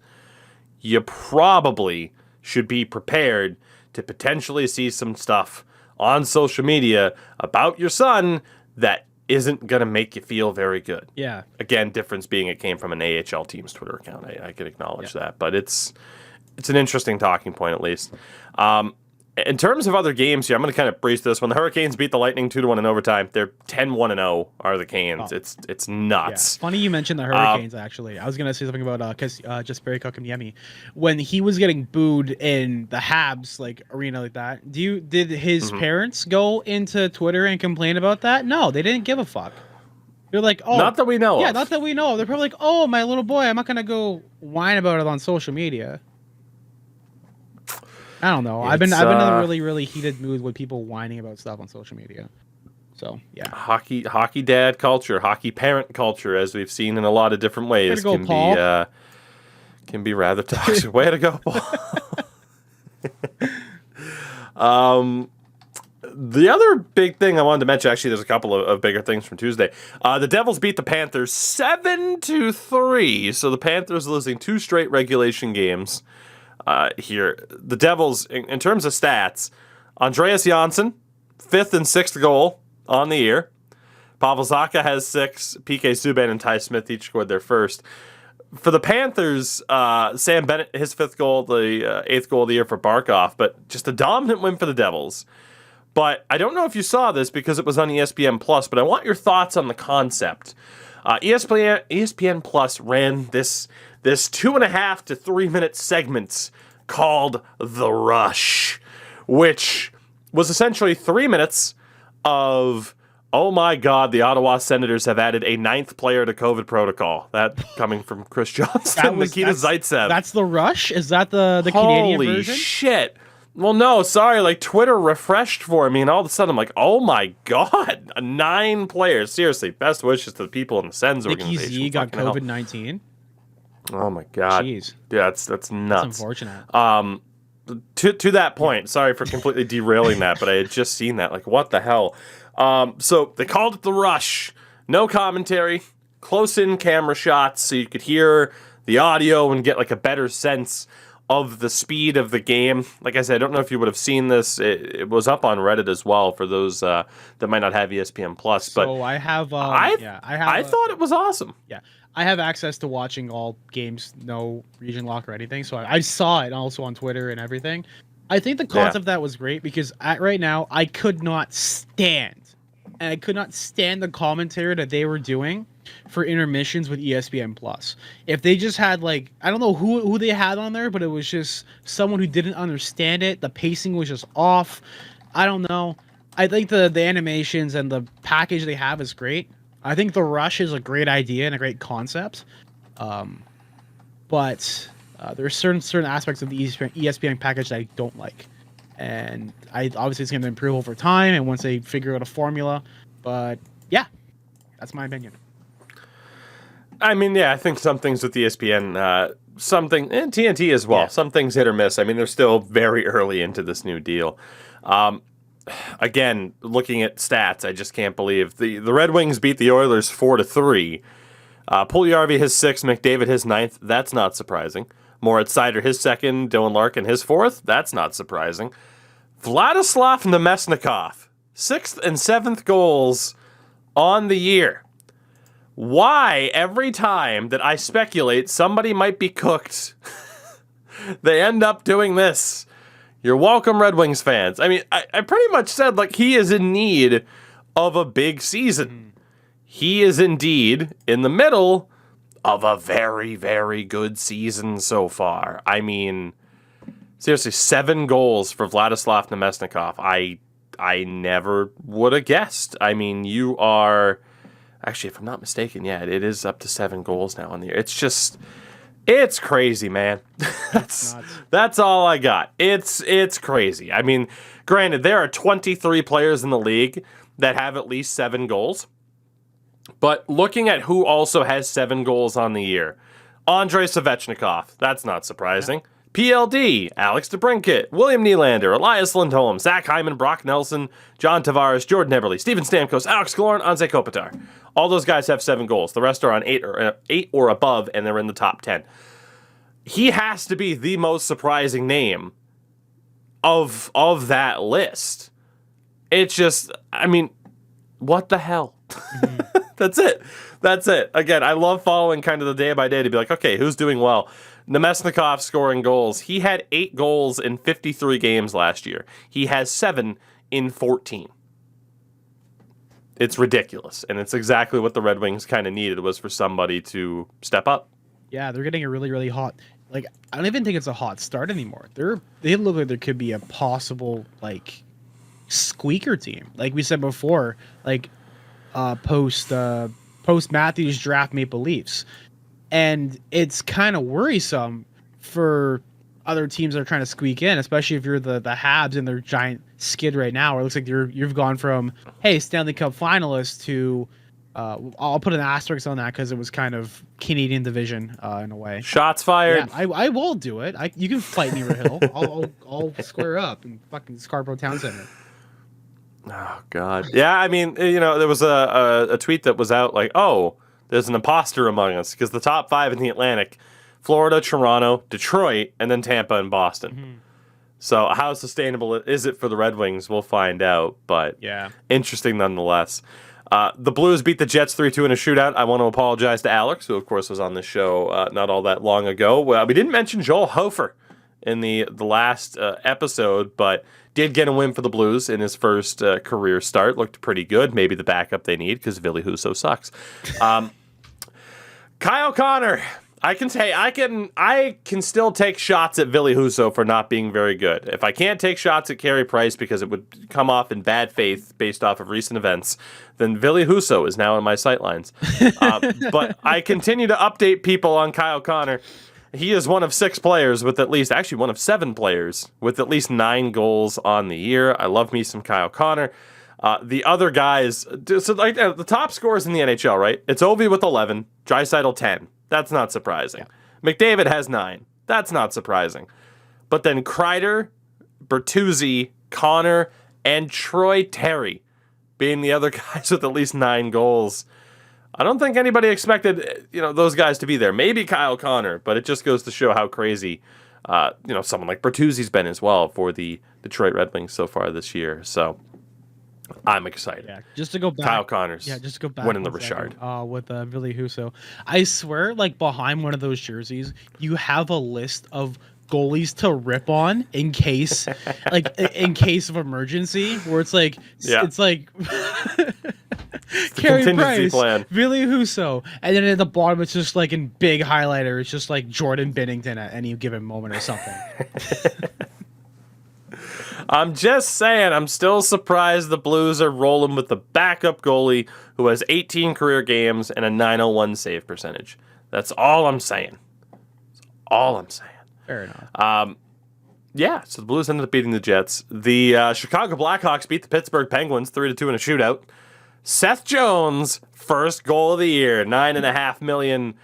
you probably should be prepared to potentially see some stuff on social media about your son that isn't going to make you feel very good. Yeah. Again, difference being it came from an AHL team's Twitter account. I can acknowledge that, but it's an interesting talking point at least. In terms of other games here, I'm going to kind of breeze this. When the Hurricanes beat the Lightning 2-1 in overtime, they're 10-1-0 are the Canes. Oh. It's nuts. Yeah. Funny you mentioned the Hurricanes, actually. I was going to say something about just Barry Kotkaniemi. When he was getting booed in the Habs arena like that, did his parents go into Twitter and complain about that? No, they didn't give a fuck. They're like, oh, not that we know. Yeah, of. not that we know. They're probably like, oh, my little boy, I'm not going to go whine about it on social media. I don't know. I've been in a really, really heated mood with people whining about stuff on social media. So yeah, hockey dad culture, hockey parent culture, as we've seen in a lot of different ways, can be rather toxic. Way to go, Paul. The other big thing I wanted to mention, actually, there's a couple of bigger things from Tuesday. The Devils beat the Panthers 7-3. So the Panthers losing 2 straight regulation games. Here, the Devils, in terms of stats, Andreas Janssen, 5th and 6th goal on the year. Pavel Zacha has 6. PK Subban and Ty Smith each scored their first. For the Panthers, Sam Bennett, his 5th goal, the 8th goal of the year for Barkov, but just a dominant win for the Devils. But I don't know if you saw this because it was on ESPN Plus, but I want your thoughts on the concept. ESPN Plus ran this 2.5 to 3 minute segments called The Rush, which was essentially 3 minutes of, oh my God, the Ottawa Senators have added a 9th player to COVID protocol. That coming from Chris Johnston, Nikita Zaitsev. That's The Rush? Is that the Canadian version? Holy shit. Well, no, sorry, Twitter refreshed for me, and all of a sudden I'm like, oh my God, 9 players. Seriously, best wishes to the people in the Sens organization. Nikki Z got COVID-19. Oh my God. Jeez. Yeah, that's nuts. That's unfortunate. To that point, sorry for completely derailing that, but I had just seen that. What the hell? So they called it The Rush. No commentary, close-in camera shots so you could hear the audio and get a better sense of the speed of the game. Like I said, I don't know if you would have seen this. It was up on Reddit as well for those that might not have ESPN Plus. But so I have. I thought it was awesome. Yeah, I have access to watching all games, no region lock or anything. So I saw it also on Twitter and everything. I think the concept of that was great because right now I could not stand the commentary that they were doing for intermissions with ESPN Plus. If they just had I don't know who they had on there, but it was just someone who didn't understand it. The pacing was just off. I don't know. I think the animations and the package they have is great. I think The Rush is a great idea and a great concept. But there's certain aspects of the ESPN package that I don't like. And obviously it's going to improve over time and once they figure out a formula. But yeah, that's my opinion. I mean, yeah, I think some things with ESPN, and TNT as well. Yeah. Some things hit or miss. I mean, they're still very early into this new deal. Again, looking at stats, I just can't believe the Red Wings beat the Oilers 4-3. Puljujarvi his 6th, McDavid his 9th. That's not surprising. Moritz Seider his 2nd, Dylan Larkin his 4th. That's not surprising. Vladislav Nemesnikov, 6th and 7th goals on the year. Why every time that I speculate somebody might be cooked, they end up doing this? You're welcome, Red Wings fans. I mean, I pretty much said, like, he is in need of a big season. He is indeed in the middle of a very, very good season so far. I mean, seriously, 7 goals for Vladislav Nemesnikov. I never would have guessed. I mean, you are... Actually, if I'm not mistaken, yeah, it is up to 7 goals now on the year. It's just... It's crazy, man. That's all I got. It's crazy. I mean, granted, there are 23 players in the league that have at least 7 goals. But looking at who also has 7 goals on the year, Andrei Svechnikov, that's not surprising. Yeah. PLD, Alex DeBrincat, William Nylander, Elias Lindholm, Zach Hyman, Brock Nelson, John Tavares, Jordan Eberle, Steven Stamkos, Alex Killorn, Anze Kopitar. All those guys have 7 goals. The rest are on 8 or above, and they're in the top 10. He has to be the most surprising name of that list. It's just, I mean, what the hell? Mm-hmm. That's it. Again, I love following kind of the day by day to be like, okay, who's doing well? Nemesnikov scoring goals. He had 8 goals in 53 games last year. He has 7 in 14. It's ridiculous, and it's exactly what the Red Wings kind of needed, was for somebody to step up. Yeah, they're getting a really, really hot... Like, I don't even think it's a hot start anymore. They look like there could be a possible, like, squeaker team. Like we said before, like, post Matthews draft Maple Leafs. And it's kind of worrisome for other teams that are trying to squeak in, especially if you're the Habs and their giant skid right now, where it looks like you've gone from, hey, Stanley Cup finalist to, I'll put an asterisk on that because it was kind of Canadian division in a way. Shots fired. Yeah, I will do it. You can fight me, Rahil. I'll square up in fucking Scarborough Town Center. Oh, God. Yeah, I mean, you know, there was a tweet that was out like, oh, there's an imposter among us, because the top 5 in the Atlantic, Florida, Toronto, Detroit, and then Tampa and Boston. Mm-hmm. So how sustainable is it for the Red Wings? We'll find out, but yeah, interesting nonetheless. The Blues beat the Jets 3-2 in a shootout. I want to apologize to Alex, who, of course, was on the show not all that long ago. Well, we didn't mention Joel Hofer in the last episode, but did get a win for the Blues in his first career start. Looked pretty good. Maybe the backup they need, because Ville Husso sucks. Kyle Conor. I can still take shots at Ville Husso for not being very good. If I can't take shots at Carey Price because it would come off in bad faith based off of recent events, then Ville Husso is now in my sightlines. But I continue to update people on Kyle Conor. He is one of 6 players with at least, actually one of 7 players with at least 9 goals on the year. I love me some Kyle Conor. The other guys, so like the top scorers in the NHL, right? It's Ovi with 11, Draisaitl 10. That's not surprising. Yeah. McDavid has 9. That's not surprising. But then Kreider, Bertuzzi, Connor, and Troy Terry being the other guys with at least 9 goals. I don't think anybody expected, those guys to be there. Maybe Kyle Conor, but it just goes to show how crazy, someone like Bertuzzi's been as well for the Detroit Red Wings so far this year. So I'm excited. Yeah, just to go back. Kyle Connor's just to go back winning the Richard. With Ville Husso. I swear, like, behind one of those jerseys, you have a list of goalies to rip on in case, in case of emergency, where it's like, it's like Carey Price, plan. Ville Husso, and then at the bottom it's just like in big highlighter, it's just like Jordan Binnington at any given moment or something. I'm just saying, I'm still surprised the Blues are rolling with the backup goalie who has 18 career games and a .901 save percentage. That's all I'm saying. Fair enough. So the Blues ended up beating the Jets. The Chicago Blackhawks beat the Pittsburgh Penguins 3-2 in a shootout. Seth Jones, first goal of the year, $9.5 million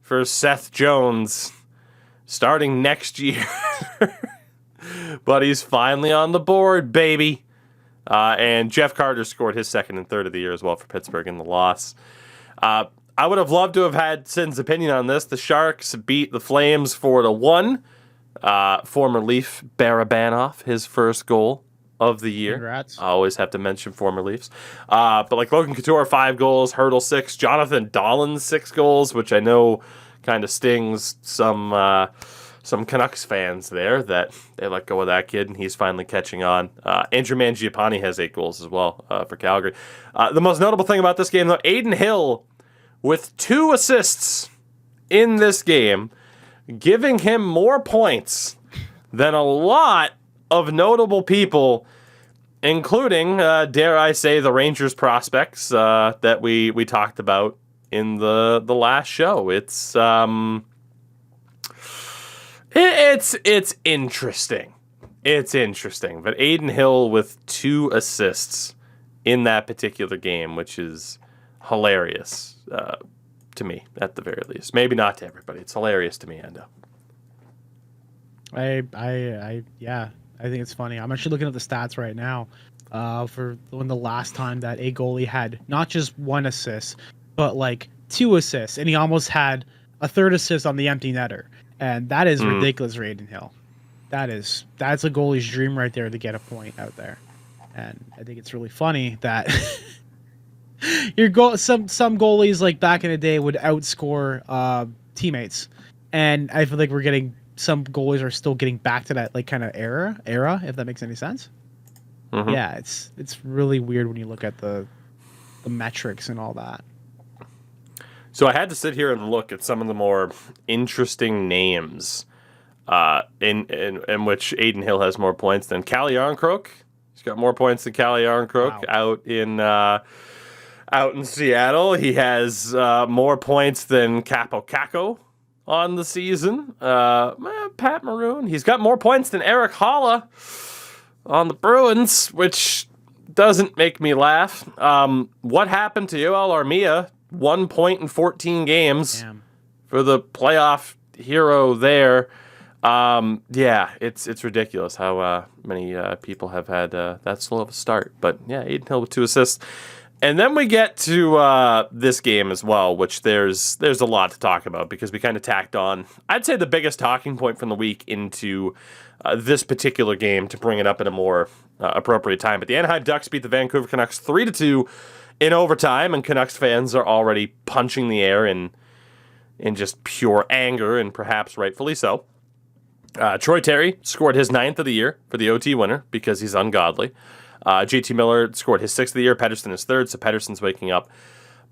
for Seth Jones, starting next year. But he's finally on the board, baby. And Jeff Carter scored his 2nd and 3rd of the year as well for Pittsburgh in the loss. I would have loved to have had Sid's opinion on this. The Sharks beat the Flames 4-1. Former Leaf Barabanov, his first goal of the year. Congrats. I always have to mention former Leafs. But like Logan Couture, 5 goals, Hurdle 6, Jonathan Dahlen 6 goals, which I know kind of stings some Canucks fans there that they let go of that kid, and he's finally catching on. Andrew Mangiapane has 8 goals as well for Calgary. The most notable thing about this game, though, Aiden Hill with 2 assists in this game, giving him more points than a lot of notable people, including, dare I say, the Rangers prospects that we talked about in the last show. It's interesting. It's interesting. But Aiden Hill with 2 assists in that particular game, which is hilarious to me, at the very least. Maybe not to everybody. It's hilarious to me, Endo. I think it's funny. I'm actually looking at the stats right now for when the last time that a goalie had not just 1 assist, but like 2 assists, and he almost had a 3rd assist on the empty netter, and that is ridiculous for Aiden Hill. That's a goalie's dream right there to get a point out there, and I think it's really funny that some goalies like back in the day would outscore teammates, and I feel like we're getting. Some goalies are still getting back to that like kind of era, if that makes any sense. Mm-hmm. Yeah, it's really weird when you look at the metrics and all that. So I had to sit here and look at some of the more interesting names in which Aiden Hill has more points than Calle Jarnkrok. He's got more points than Calle Jarnkrok out in Seattle. He has more points than Capo Caco on the season. Pat Maroon. He's got more points than Eric Holla on the Bruins, which doesn't make me laugh. What happened to Yoel Armia? 1 point in 14 games. Damn. For the playoff hero there. Yeah, it's ridiculous how many people have had that slow of a start. But yeah, Aiden Hill with 2 assists. And then we get to this game as well, which there's a lot to talk about because we kind of tacked on, I'd say, the biggest talking point from the week into this particular game to bring it up at a more appropriate time. But the Anaheim Ducks beat the Vancouver Canucks 3-2 in overtime, and Canucks fans are already punching the air in just pure anger, and perhaps rightfully so. Troy Terry scored his 9th of the year for the OT winner because he's ungodly. JT Miller scored his 6th of the year. Pettersson his 3rd, so Pettersson's waking up.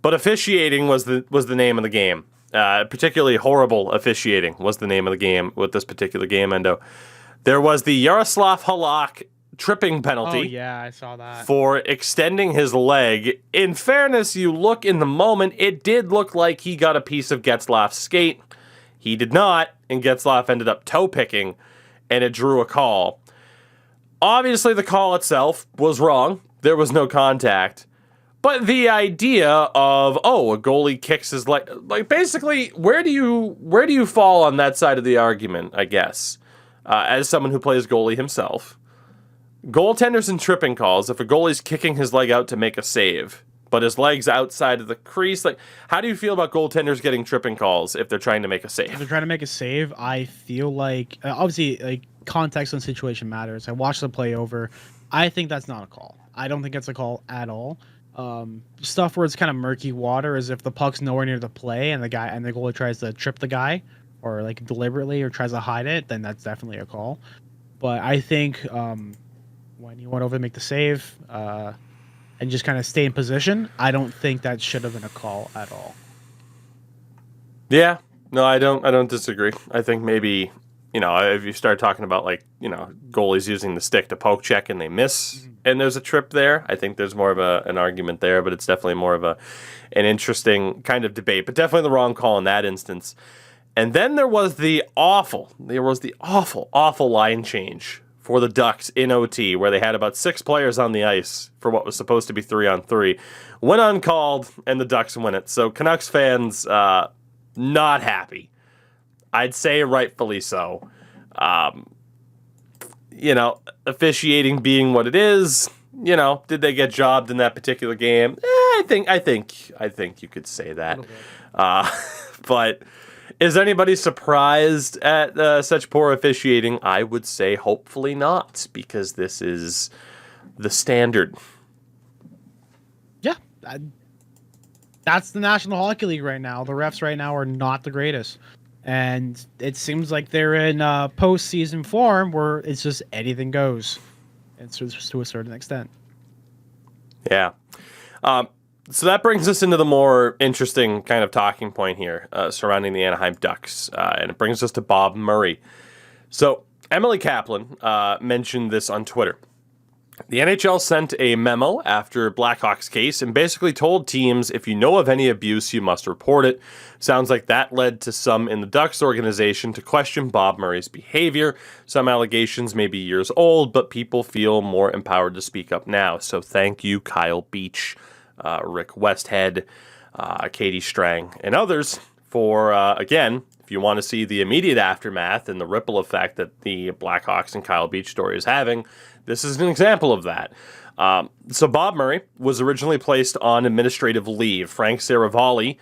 But officiating was the name of the game. Particularly horrible officiating was the name of the game with this particular game, Endo. There was the Yaroslav Halak tripping penalty. Oh, yeah, I saw that. For extending his leg. In fairness, you look in the moment, it did look like he got a piece of Getzlaf's skate. He did not, and Getzlaf ended up toe-picking, and it drew a call. Obviously, the call itself was wrong. There was no contact. But the idea of, a goalie kicks his leg, like basically, where do you fall on that side of the argument, I guess, as someone who plays goalie himself? Goaltenders and tripping calls, if a goalie's kicking his leg out to make a save, but his leg's outside of the crease, like, how do you feel about goaltenders getting tripping calls if they're trying to make a save? If they're trying to make a save, I feel like, obviously, like, context and situation matters. I watched the play over. I think that's not a call. I don't think that's a call at all. Stuff where it's kind of murky water is if the puck's nowhere near the play and the goalie tries to trip the guy or like deliberately or tries to hide it, then that's definitely a call. But I think when you went over to make the save and just kind of stay in position, I don't think that should have been a call at all. Yeah, no, I don't disagree. I think maybe, if you start talking about goalies using the stick to poke check and they miss and there's a trip there, I think there's more of an argument there, but it's definitely more of an interesting kind of debate, but definitely the wrong call in that instance. And then there was the awful line change for the Ducks in OT, where they had about 6 players on the ice for what was supposed to be 3-on-3. Went uncalled, and the Ducks win it. So Canucks fans, not happy. I'd say rightfully so. Officiating being what it is, did they get jobbed in that particular game? I think you could say that. But is anybody surprised at such poor officiating? I would say hopefully not, because this is the standard. Yeah, that's the National Hockey League right now. The refs right now are not the greatest, and it seems like they're in postseason form where it's just anything goes, and to a certain extent. Yeah. So that brings us into the more interesting kind of talking point here surrounding the Anaheim Ducks, and it brings us to Bob Murray. So Emily Kaplan mentioned this on Twitter. The NHL sent a memo after Blackhawks case and basically told teams, if you know of any abuse, you must report it. Sounds like that led to some in the Ducks organization to question Bob Murray's behavior. Some allegations may be years old, but people feel more empowered to speak up now. So thank you, Kyle Beach, Rick Westhead, Katie Strang, and others for, again, if you want to see the immediate aftermath and the ripple effect that the Blackhawks and Kyle Beach story is having, this is an example of that. So Bob Murray was originally placed on administrative leave. Frank Saravalli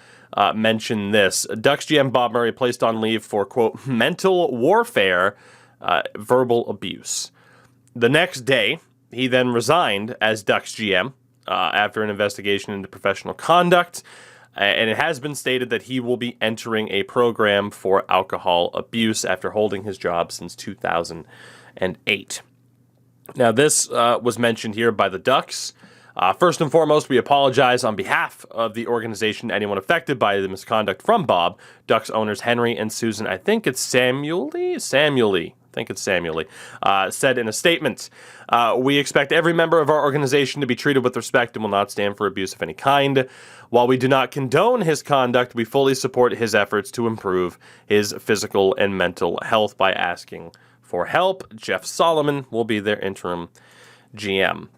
mentioned this. Ducks GM Bob Murray placed on leave for, quote, mental warfare, verbal abuse. The next day, he then resigned as Ducks GM after an investigation into professional conduct. And it has been stated that he will be entering a program for alcohol abuse after holding his job since 2008. Now, this was mentioned here by the Ducks. First and foremost, we apologize on behalf of the organization to anyone affected by the misconduct from Bob. Ducks owners Henry and Susan, I think it's Samueli, said in a statement, we expect every member of our organization to be treated with respect and will not stand for abuse of any kind. While we do not condone his conduct, we fully support his efforts to improve his physical and mental health by asking for help. Jeff Solomon will be their interim GM.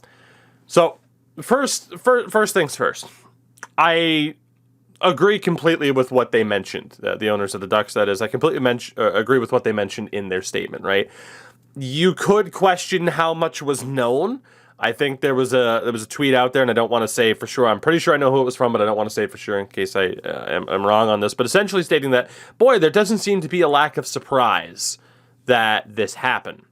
So, first things first. I agree completely with what they mentioned, the owners of the Ducks, that is. I completely agree with what they mentioned in their statement, right? You could question how much was known. I think there was a tweet out there, and I don't want to say for sure. I'm pretty sure I know who it was from, but I don't want to say for sure in case I am wrong on this. But essentially stating that, boy, there doesn't seem to be a lack of surprise that this happened.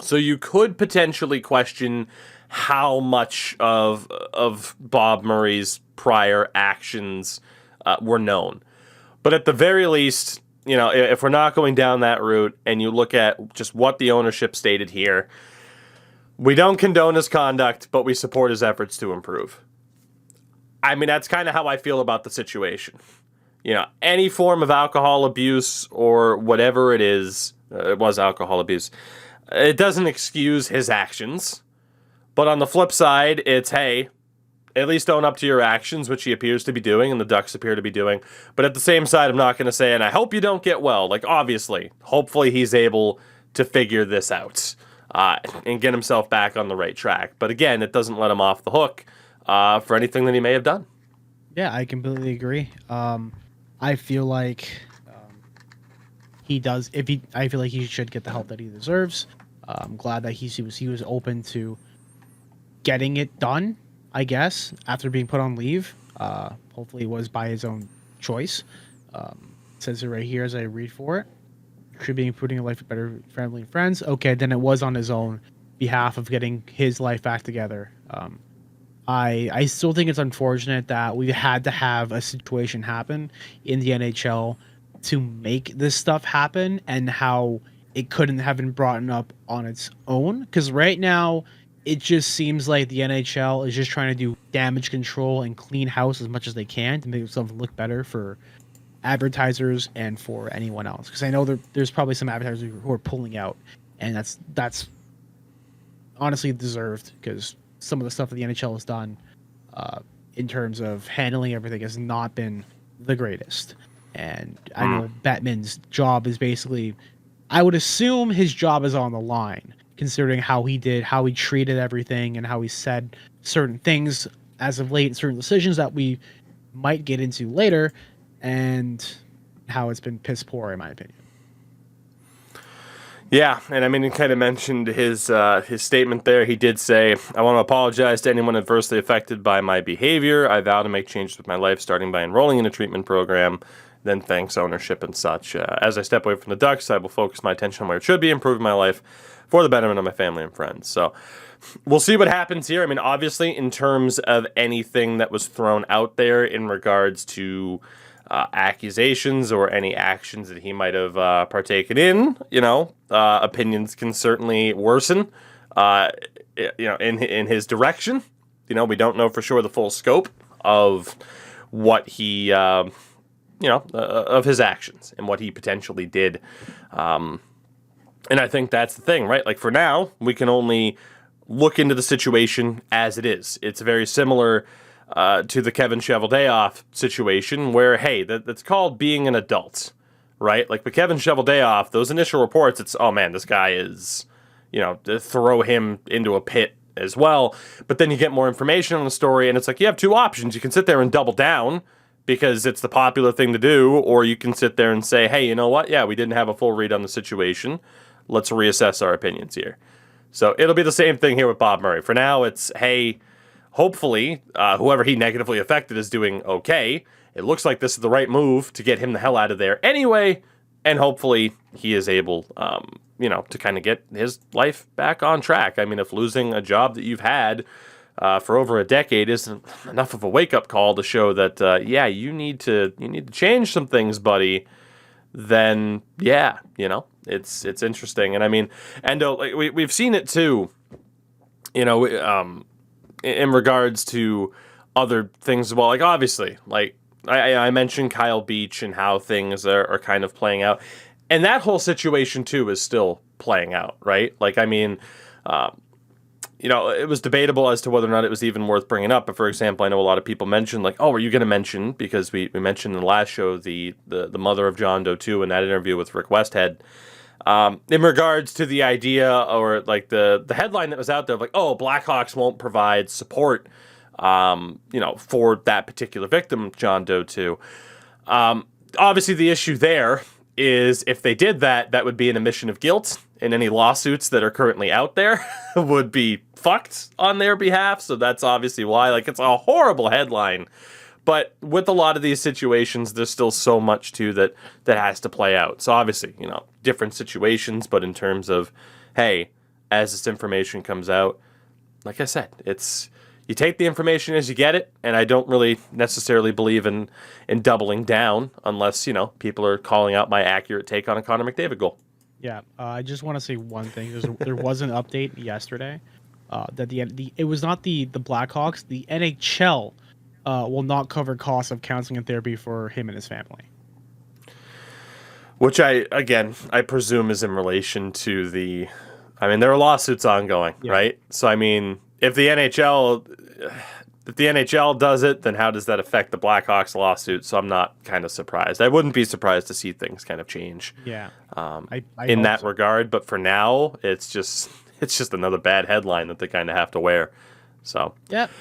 So you could potentially question how much of Bob Murray's prior actions were known. But at the very least, you know, if we're not going down that route and you look at just what the ownership stated here, we don't condone his conduct, but we support his efforts to improve. I mean, that's kind of how I feel about the situation. You know, any form of alcohol abuse or whatever it is, it was alcohol abuse, it doesn't excuse his actions. But on the flip side, it's, hey, at least own up to your actions, which he appears to be doing and the Ducks appear to be doing. But at the same side, I'm not going to say, and I hope you don't get well. Like, obviously, hopefully he's able to figure this out and get himself back on the right track. But again, it doesn't let him off the hook for anything that he may have done. Yeah, I completely agree. I feel like he does. I feel like he should get the help that he deserves. I'm glad that he was open to getting it done, I guess, after being put on leave. Hopefully it was by his own choice. It says it right here as I read for it. Contributing, putting a life with better family and friends. Okay, then it was on his own behalf of getting his life back together. I still think it's unfortunate that we had to have a situation happen in the NHL to make this stuff happen, and how it couldn't have been brought up on its own. Because right now, it just seems like the NHL is just trying to do damage control and clean house as much as they can to make themselves look better for advertisers and for anyone else. Because I know there's probably some advertisers who are pulling out, and that's honestly deserved, because some of the stuff that the NHL has done in terms of handling everything has not been the greatest. And I know Bettman's job is basically, I would assume his job is on the line, considering how he treated everything and how he said certain things as of late, certain decisions that we might get into later, and how it's been piss poor, in my opinion. Yeah, and I mean, he kind of mentioned his statement there. He did say, "I want to apologize to anyone adversely affected by my behavior. I vow to make changes with my life, starting by enrolling in a treatment program. Then thanks ownership and such. As I step away from the Ducks, I will focus my attention on where it should be, improving my life for the betterment of my family and friends." So we'll see what happens here. I mean, obviously, in terms of anything that was thrown out there in regards to accusations or any actions that he might have partaken in, opinions can certainly worsen, in his direction. We don't know for sure the full scope of what he, of his actions and what he potentially did. And I think that's the thing, right? Like, for now, we can only look into the situation as it is. It's very similar to the Kevin Cheveldayoff situation where, hey, that's called being an adult, right? Like, with Kevin Cheveldayoff, those initial reports, it's, oh man, this guy is, to throw him into a pit as well. But then you get more information on the story, and it's like, you have two options. You can sit there and double down because it's the popular thing to do, or you can sit there and say, hey, you know what? Yeah, we didn't have a full read on the situation. Let's reassess our opinions here. So it'll be the same thing here with Bob Murray. For now, it's, hey, hopefully, whoever he negatively affected is doing okay. It looks like this is the right move to get him the hell out of there anyway, and hopefully he is able, to kind of get his life back on track. I mean, if losing a job that you've had for over a decade isn't enough of a wake-up call to show that, you need to change some things, buddy, then yeah, it's interesting. And I mean, Endo, like, we've seen it too, in regards to other things as well. Like, obviously, like I mentioned Kyle Beach and how things are kind of playing out, and that whole situation too is still playing out, right? Like, I mean, it was debatable as to whether or not it was even worth bringing up. But for example, I know a lot of people mentioned, like, oh, are you going to mention, because we mentioned in the last show the mother of John Doe too in that interview with Rick Westhead. In regards to the idea, or like the headline that was out there of like, oh, Blackhawks won't provide support, for that particular victim, John Doe 2. Obviously, the issue there is if they did that, that would be an admission of guilt, and any lawsuits that are currently out there would be fucked on their behalf. So that's obviously why, like, it's a horrible headline. But with a lot of these situations, there's still so much too that has to play out. So obviously, different situations, but in terms of, hey, as this information comes out, like I said, it's, you take the information as you get it, and I don't really necessarily believe in doubling down unless, people are calling out my accurate take on a Conor McDavid goal. Yeah, I just want to say one thing. There was an update yesterday that it was not the Blackhawks, the NHL will not cover costs of counseling and therapy for him and his family. Which I presume is in relation to there are lawsuits ongoing, yeah. Right? So, I mean, if the NHL does it, then how does that affect the Blackhawks lawsuit? So I'm not kind of surprised. I wouldn't be surprised to see things kind of change. Yeah. In that regard, but for now, it's just another bad headline that they kind of have to wear. So, yep.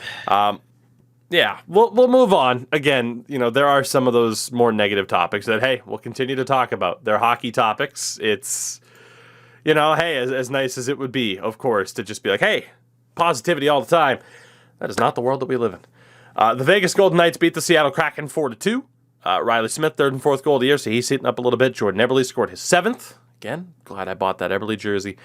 Yeah, we'll move on. Again, there are some of those more negative topics that, hey, we'll continue to talk about. They're hockey topics. It's, hey, as nice as it would be, of course, to just be like, hey, positivity all the time. That is not the world that we live in. The Vegas Golden Knights beat the Seattle Kraken 4-2. Riley Smith, third and fourth goal of the year, so he's heating up a little bit. Jordan Eberle scored his 7th. Again, glad I bought that Eberle jersey.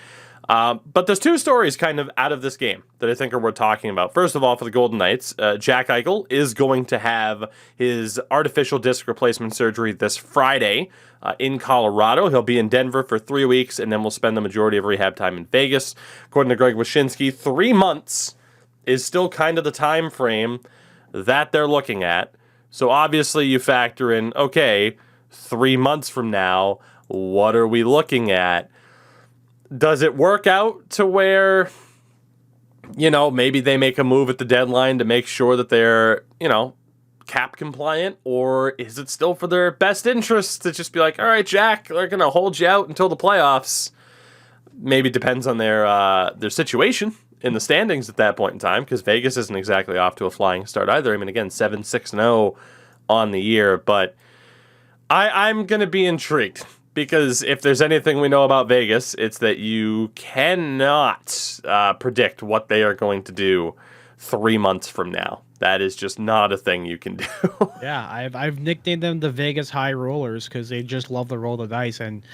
But there's two stories kind of out of this game that I think are worth talking about. First of all, for the Golden Knights, Jack Eichel is going to have his artificial disc replacement surgery this Friday in Colorado. He'll be in Denver for 3 weeks, and then we'll spend the majority of rehab time in Vegas. According to Greg Wyshynski, 3 months is still kind of the time frame that they're looking at. So obviously you factor in, okay, 3 months from now, what are we looking at? Does it work out to where, maybe they make a move at the deadline to make sure that they're, cap compliant? Or is it still for their best interests to just be like, all right, Jack, they're going to hold you out until the playoffs? Maybe depends on their situation in the standings at that point in time, because Vegas isn't exactly off to a flying start either. I mean, again, 7-6-0 on the year, but I'm going to be intrigued Because if there's anything we know about Vegas, it's that you cannot predict what they are going to do 3 months from now. That is just not a thing you can do. Yeah, I've nicknamed them the Vegas High Rollers because they just love to roll the dice and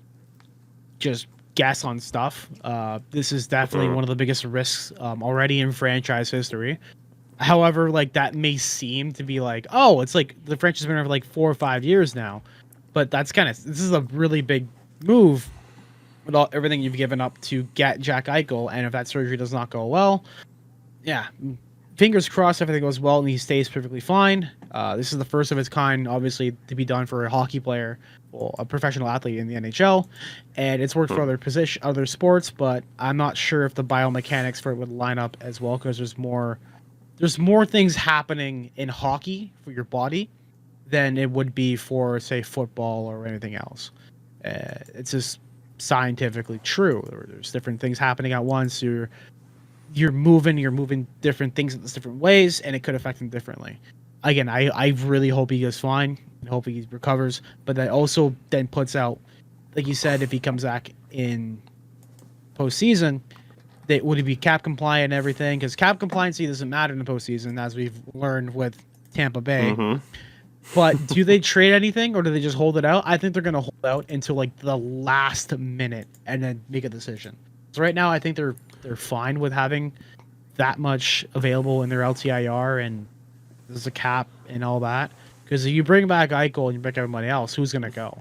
just guess on stuff. This is definitely one of the biggest risks already in franchise history. However, like that may seem to be like, oh, it's like the franchise has been around for like 4 or 5 years now, but this is a really big move with everything you've given up to get Jack Eichel, and if that surgery does not go well, yeah, fingers crossed everything goes well and he stays perfectly fine. This is the first of its kind, obviously, to be done for a hockey player, well, a professional athlete in the NHL, and it's worked for other sports, but I'm not sure if the biomechanics for it would line up as well because there's more things happening in hockey for your body than it would be for, say, football or anything else. It's just scientifically true. There's different things happening at once. You're moving different things in different ways, and it could affect them differently. Again, I really hope he goes fine and hope he recovers, but that also then puts out, like you said, if he comes back in postseason, would he be cap compliant and everything? Because cap compliancy doesn't matter in the postseason, as we've learned with Tampa Bay. But do they trade anything, or do they just hold it out? I think they're going to hold out until like the last minute and then make a decision. So right now, I think they're fine with having that much available in their LTIR and there's a cap and all that. Because if you bring back Eichel and you bring everybody else, who's going to go?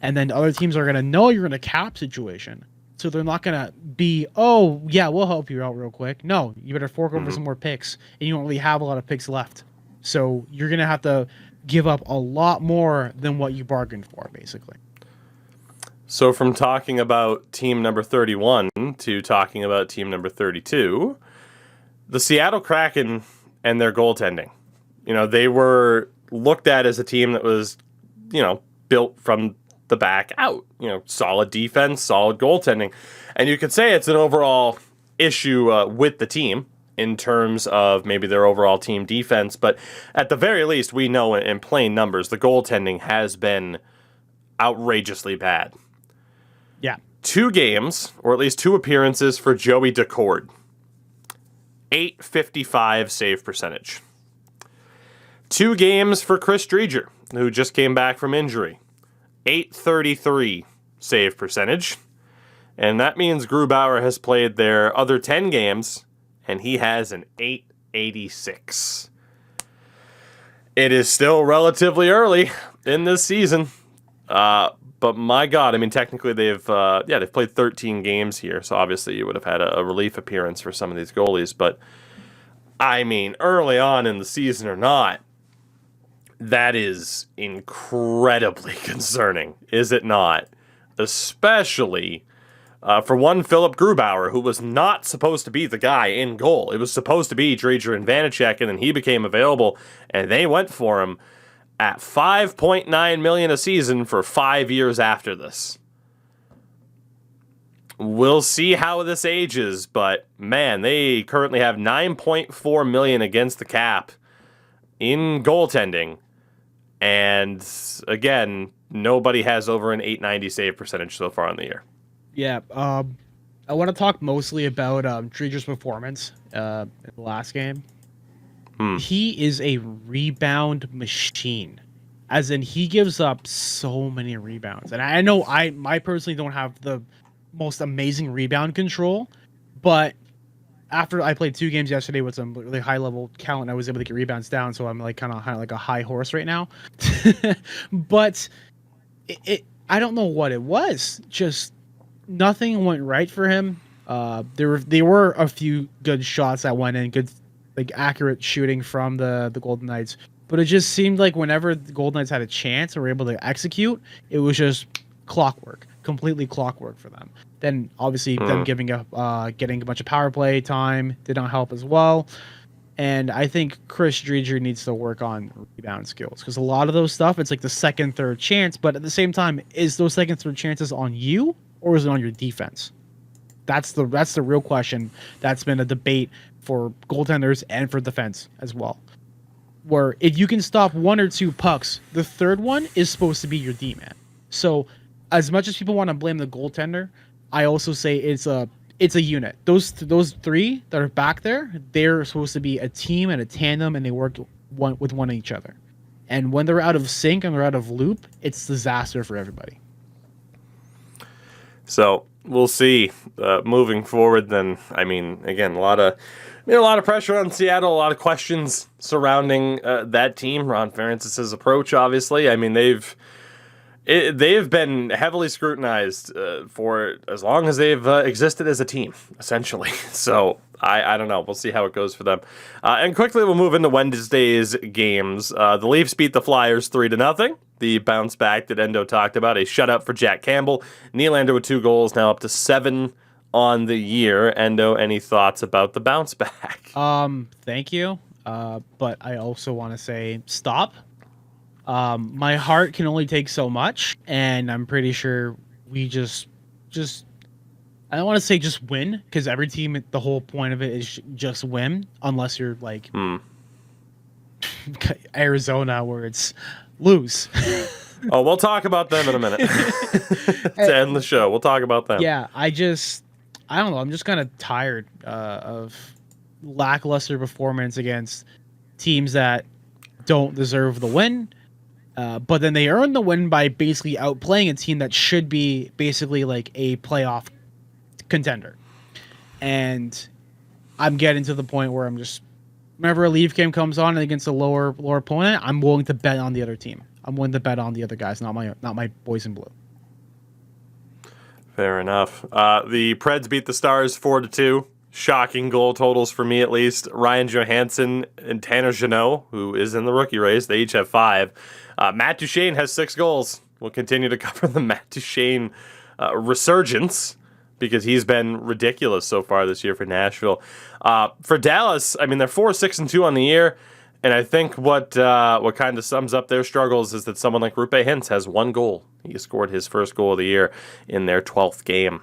And then other teams are going to know you're in a cap situation. So they're not going to be, oh, yeah, we'll help you out real quick. No, you better fork over some more picks. And you don't really have a lot of picks left. So you're going to have to give up a lot more than what you bargained for, basically. So from talking about team number 31 to talking about team number 32, the Seattle Kraken and their goaltending. They were looked at as a team that was, built from the back out. Solid defense, solid goaltending. And you could say it's an overall issue with the team in terms of maybe their overall team defense. But at the very least, we know in plain numbers, the goaltending has been outrageously bad. Yeah. 2 games, or at least 2 appearances for Joey Daccord. .855 save percentage. 2 games for Chris Driedger, who just came back from injury. .833 save percentage. And that means Grubauer has played their other 10 games, and he has an .886. It is still relatively early in this season. But my God, I mean, technically they've played 13 games here, so obviously you would have had a relief appearance for some of these goalies. But, I mean, early on in the season or not, that is incredibly concerning, is it not? Especially for one, Philip Grubauer, who was not supposed to be the guy in goal. It was supposed to be Driedger and Vanacek, and then he became available, and they went for him at $5.9 million a season for 5 years after this. We'll see how this ages, but man, they currently have $9.4 million against the cap in goaltending, and again, nobody has over an .890 save percentage so far in the year. Yeah, I want to talk mostly about Driedger's performance in the last game. He is a rebound machine, as in he gives up so many rebounds. And I know I personally don't have the most amazing rebound control, but after I played 2 games yesterday with some really high level talent, I was able to get rebounds down. So I'm like kind of like a high horse right now. But I don't know what it was. Just nothing went right for him. There were a few good shots that went in, good, like accurate shooting from the Golden Knights, but it just seemed like whenever the Golden Knights had a chance and were able to execute, it was just completely clockwork for them. Then obviously them getting a bunch of power play time did not help as well. And I think Chris Driedger needs to work on rebound skills, because a lot of those stuff, it's like the second, third chance, but at the same time, is those second, third chances on you or is it on your defense? That's the real question. That's been a debate for goaltenders and for defense as well. Where if you can stop 1 or 2 pucks, the third one is supposed to be your D-man. So as much as people want to blame the goaltender, I also say it's a unit. Those three that are back there, they're supposed to be a team and a tandem, and they work with one each other. And when they're out of sync and they're out of loop, it's disaster for everybody. So we'll see moving forward. Then, I mean, again, a lot of pressure on Seattle, a lot of questions surrounding that team. Ron Ferentz's approach, obviously. I mean, they've been heavily scrutinized for as long as they've existed as a team, essentially. So I don't know. We'll see how it goes for them. And quickly, we'll move into Wednesday's games. The Leafs beat the Flyers 3-0. The bounce back that Endo talked about, a shutout for Jack Campbell. Nylander with 2 goals, now up to 7 on the year. Endo, any thoughts about the bounce back? Thank you. But I also want to say stop. My heart can only take so much, and I'm pretty sure we just I don't want to say just win, because every team, the whole point of it is just win, unless you're like Arizona, where it's lose. Oh, we'll talk about them in a minute. To end the show, we'll talk about them. Yeah, I don't know. I'm just kind of tired of lackluster performance against teams that don't deserve the win. But then they earn the win by basically outplaying a team that should be basically like a playoff contender. And I'm getting to the point where I'm just, whenever a Leaf game comes on and against a lower opponent, I'm willing to bet on the other team. I'm willing to bet on the other guys, not my boys in blue. Fair enough. The Preds beat the Stars 4-2. Shocking goal totals for me, at least. Ryan Johansson and Tanner Jeannot, who is in the rookie race, they each have 5. Matt Duchene has 6 goals. We'll continue to cover the Matt Duchene resurgence, because he's been ridiculous so far this year for Nashville. For Dallas, I mean, they're 4-6-2 on the year, and I think what kind of sums up their struggles is that someone like Rupe Hintz has 1 goal. He scored his first goal of the year in their 12th game.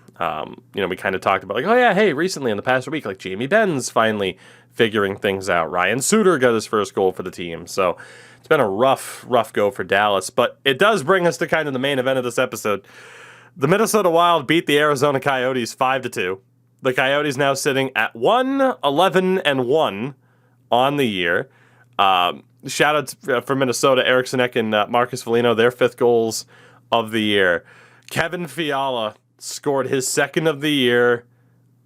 We kind of talked about, like, oh yeah, hey, recently in the past week, like Jamie Benn's finally figuring things out. Ryan Suter got his first goal for the team. So it's been a rough go for Dallas. But it does bring us to kind of the main event of this episode. The Minnesota Wild beat the Arizona Coyotes 5-2. The Coyotes now sitting at 1-11-1 on the year. Shout out for Minnesota, Eric Sinek and Marcus Foligno, their 5th goals of the year. Kevin Fiala scored his 2nd of the year,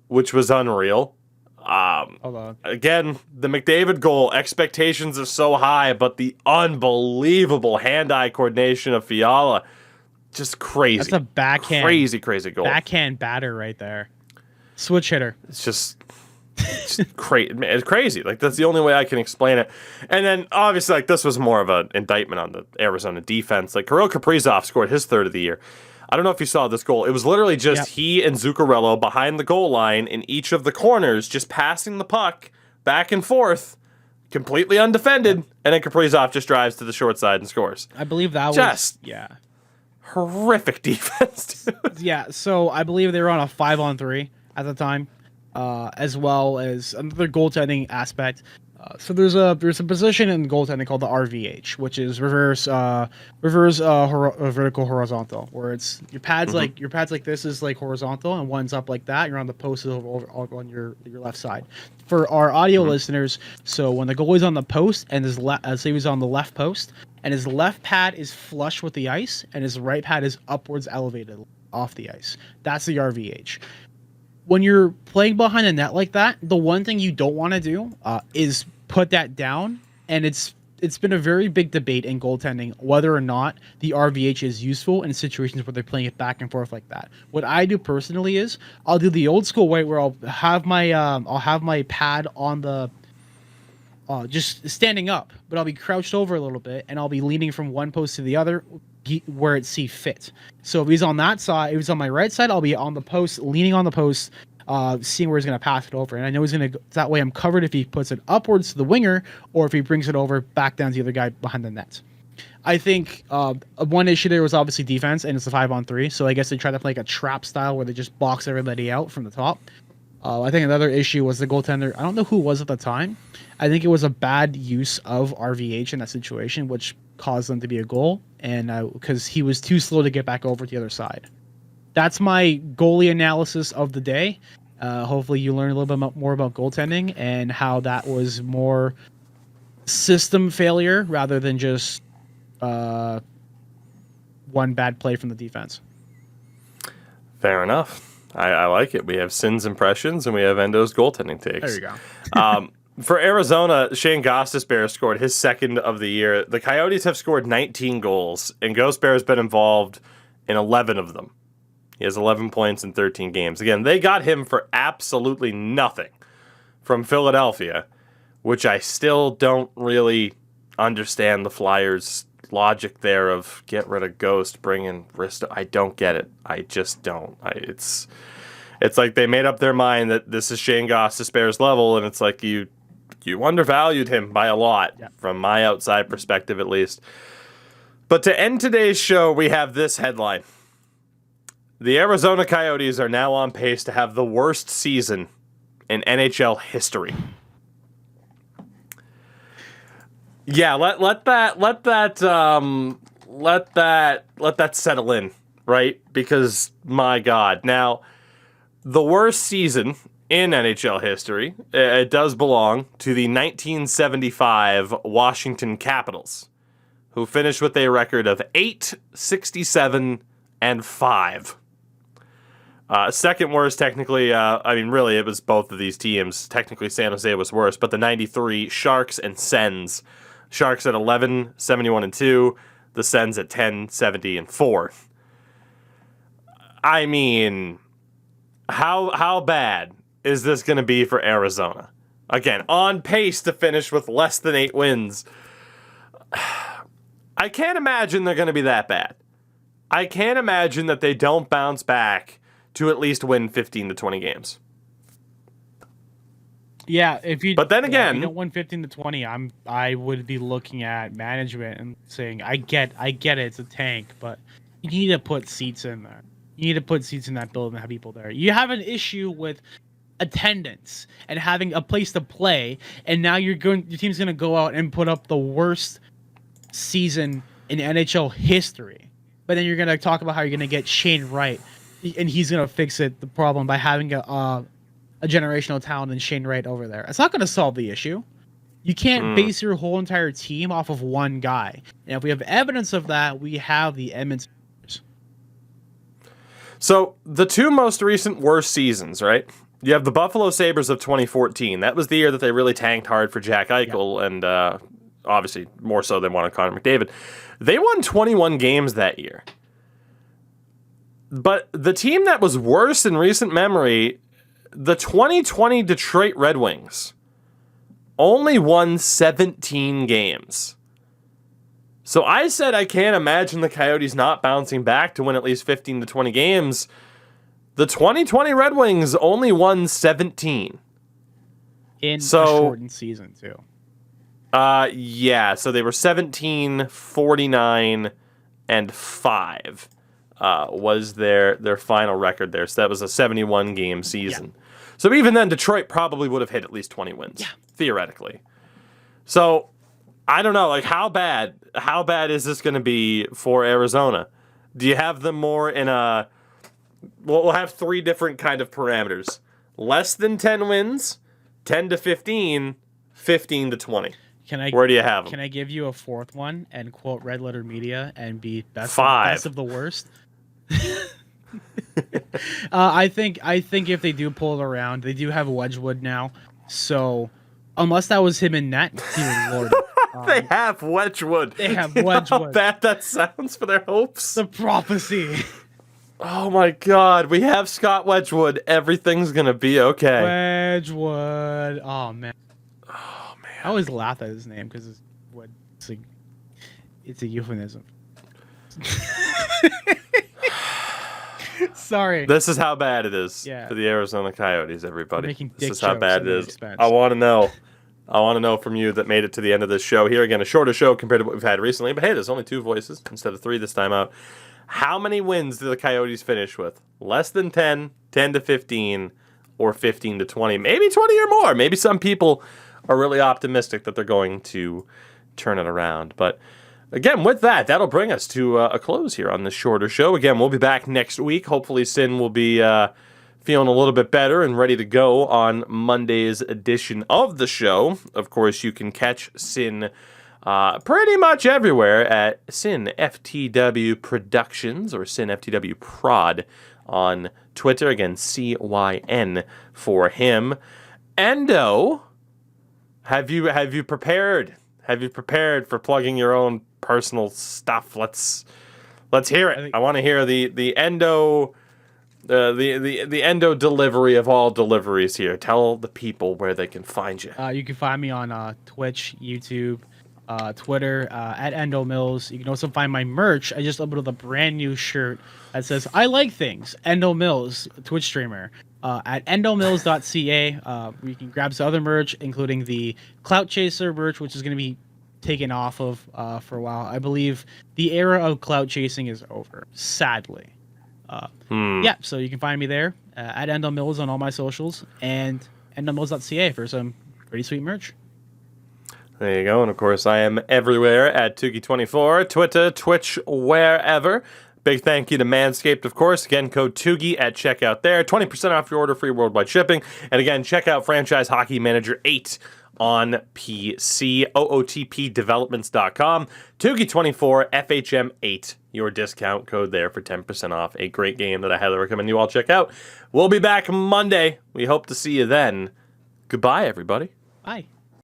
which was unreal. Hold on. Again, the McDavid goal, expectations are so high, but the unbelievable hand-eye coordination of Fiala, just crazy. That's a backhand. Crazy goal. Backhand batter right there. Switch hitter. It's just crazy. It's crazy. Like, that's the only way I can explain it. And then, obviously, like, this was more of an indictment on the Arizona defense. Like, Kirill Kaprizov scored his 3rd of the year. I don't know if you saw this goal. It was literally just he and Zuccarello behind the goal line in each of the corners, just passing the puck back and forth, completely undefended, and then Kaprizov just drives to the short side and scores. I believe that just was horrific defense, dude. Yeah, so I believe they were on a 5-on-3 at the time, as well as another goaltending aspect. So there's a position in goaltending called the RVH, which is reverse vertical horizontal, where it's your pads like this is like horizontal and one's up like that. You're on the post over on your left side. For our audio listeners, so when the goalie's on the post and say he's on the left post and his left pad is flush with the ice and his right pad is upwards elevated off the ice, that's the RVH. When you're playing behind the net like that, the one thing you don't want to do is put that down, and it's been a very big debate in goaltending whether or not the RVH is useful in situations where they're playing it back and forth like that. What I do personally is I'll do the old school way where I'll have my pad on the just standing up, but I'll be crouched over a little bit and I'll be leaning from one post to the other where it see fit. So if he's on that side, if he's on my right side, I'll be on the post, leaning on the post, seeing where he's going to pass it over. And I know he's going to, that way I'm covered if he puts it upwards to the winger or if he brings it over back down to the other guy behind the net. I think one issue there was obviously defense, and it's a 5-on-3. So I guess they tried to play like a trap style where they just box everybody out from the top. I think another issue was the goaltender. I don't know who it was at the time. I think it was a bad use of RVH in that situation, which caused them to be a goal, and because he was too slow to get back over to the other side. That's my goalie analysis of the day. Hopefully you learn a little bit more about goaltending and how that was more system failure rather than just one bad play from the defense. Fair enough. I like it. We have Sin's impressions and we have Endo's goaltending takes. There you go. For Arizona, Shane Gostisbehere scored his second of the year. The Coyotes have scored 19 goals, and Gostisbehere has been involved in 11 of them. He has 11 points in 13 games. Again, they got him for absolutely nothing from Philadelphia, which I still don't really understand the Flyers' logic there of get rid of Ghost, bring in Risto. I don't get it. I just don't. It's like they made up their mind that this is Shane Gostisbehere's level, and it's like you undervalued him by a lot, from my outside perspective at least. But to end today's show, we have this headline. The Arizona Coyotes are now on pace to have the worst season in NHL history. Yeah, let that settle in, right? Because my God, now the worst season in NHL history, it does belong to the 1975 Washington Capitals, who finished with a record of 8-67-5. Second worst, technically, really, it was both of these teams. Technically, San Jose was worse, but the 93 Sharks and Sens. Sharks at 11-71-2, the Sens at 10-70-4. I mean, how bad is this going to be for Arizona? Again, on pace to finish with less than 8 wins. I can't imagine they're going to be that bad. I can't imagine that they don't bounce back to at least win 15 to 20 games. Yeah, but then again, if you don't win 15 to 20, I would be looking at management and saying, I get it, it's a tank, but you need to put seats in there. You need to put seats in that building and have people there. You have an issue with attendance and having a place to play, and now your team's going to go out and put up the worst season in NHL history. But then you're going to talk about how you're going to get Shane Wright, and he's going to fix the problem by having a generational talent in Shane Wright over there. It's not going to solve the issue. You can't base your whole entire team off of one guy. And if we have evidence of that, we have the Edmonton. So the two most recent worst seasons, right? You have the Buffalo Sabres of 2014. That was the year that they really tanked hard for Jack Eichel, and obviously more so than wanted Conor McDavid. They won 21 games that year. But the team that was worse in recent memory, the 2020 Detroit Red Wings, only won 17 games. So I said I can't imagine the Coyotes not bouncing back to win at least 15 to 20 games. The 2020 Red Wings only won 17. In a shortened season, too. Yeah, so they were 17, 49, and 5 was their final record there. So that was a 71-game season. Yeah. So even then, Detroit probably would have hit at least 20 wins, theoretically. So I don't know, like how bad is this going to be for Arizona? Do you have them more in a... We'll have 3 different kind of parameters. Less than 10 wins, 10 to 15, 15 to 20. Where do you have them? Can I give you a fourth one and quote Red Letter Media and be best of the worst? I think if they do pull it around, they do have Wedgwood now. So unless that was him in net, dear Lord. They have Wedgwood. How bad that sounds for their hopes. The prophecy. Oh my God, we have Scott Wedgwood. Everything's gonna be okay. Wedgwood. Oh man. I always laugh at his name because it's a euphemism. Sorry. This is how bad it is for the Arizona Coyotes, everybody. This is how bad it is. I want to know. From you that made it to the end of this show. Here again, a shorter show compared to what we've had recently. But hey, there's only 2 voices instead of 3 this time out. How many wins do the Coyotes finish with? Less than 10, 10 to 15, or 15 to 20? Maybe 20 or more. Maybe some people are really optimistic that they're going to turn it around. But again, with that, that'll bring us to a close here on this shorter show. Again, we'll be back next week. Hopefully, Sin will be feeling a little bit better and ready to go on Monday's edition of the show. Of course, you can catch Sin pretty much everywhere at Sin FTW Productions or Sin FTW Prod on Twitter. Again, CYN for him. Endo, have you prepared? Have you prepared for plugging your own personal stuff? Let's hear it. I want to hear the Endo the Endo delivery of all deliveries here. Tell the people where they can find you. You can find me on Twitch, YouTube, Twitter, at Endo Mills. You can also find my merch. I just uploaded a brand new shirt that says "I like things." Endo Mills, Twitch streamer. At endomills.ca, where you can grab some other merch, including the Clout Chaser merch, which is going to be taken off of for a while. I believe the era of clout chasing is over, sadly. Yeah, so you can find me there at endomills on all my socials and endomills.ca for some pretty sweet merch. There you go. And of course, I am everywhere at Tougie24, Twitter, Twitch, wherever. Big thank you to Manscaped, of course. Again, code Tougie at checkout there. 20% off your order, free worldwide shipping. And again, check out Franchise Hockey Manager 8 on PC, ootpdevelopments.com. Tougie24, FHM8, your discount code there for 10% off. A great game that I highly recommend you all check out. We'll be back Monday. We hope to see you then. Goodbye, everybody. Bye.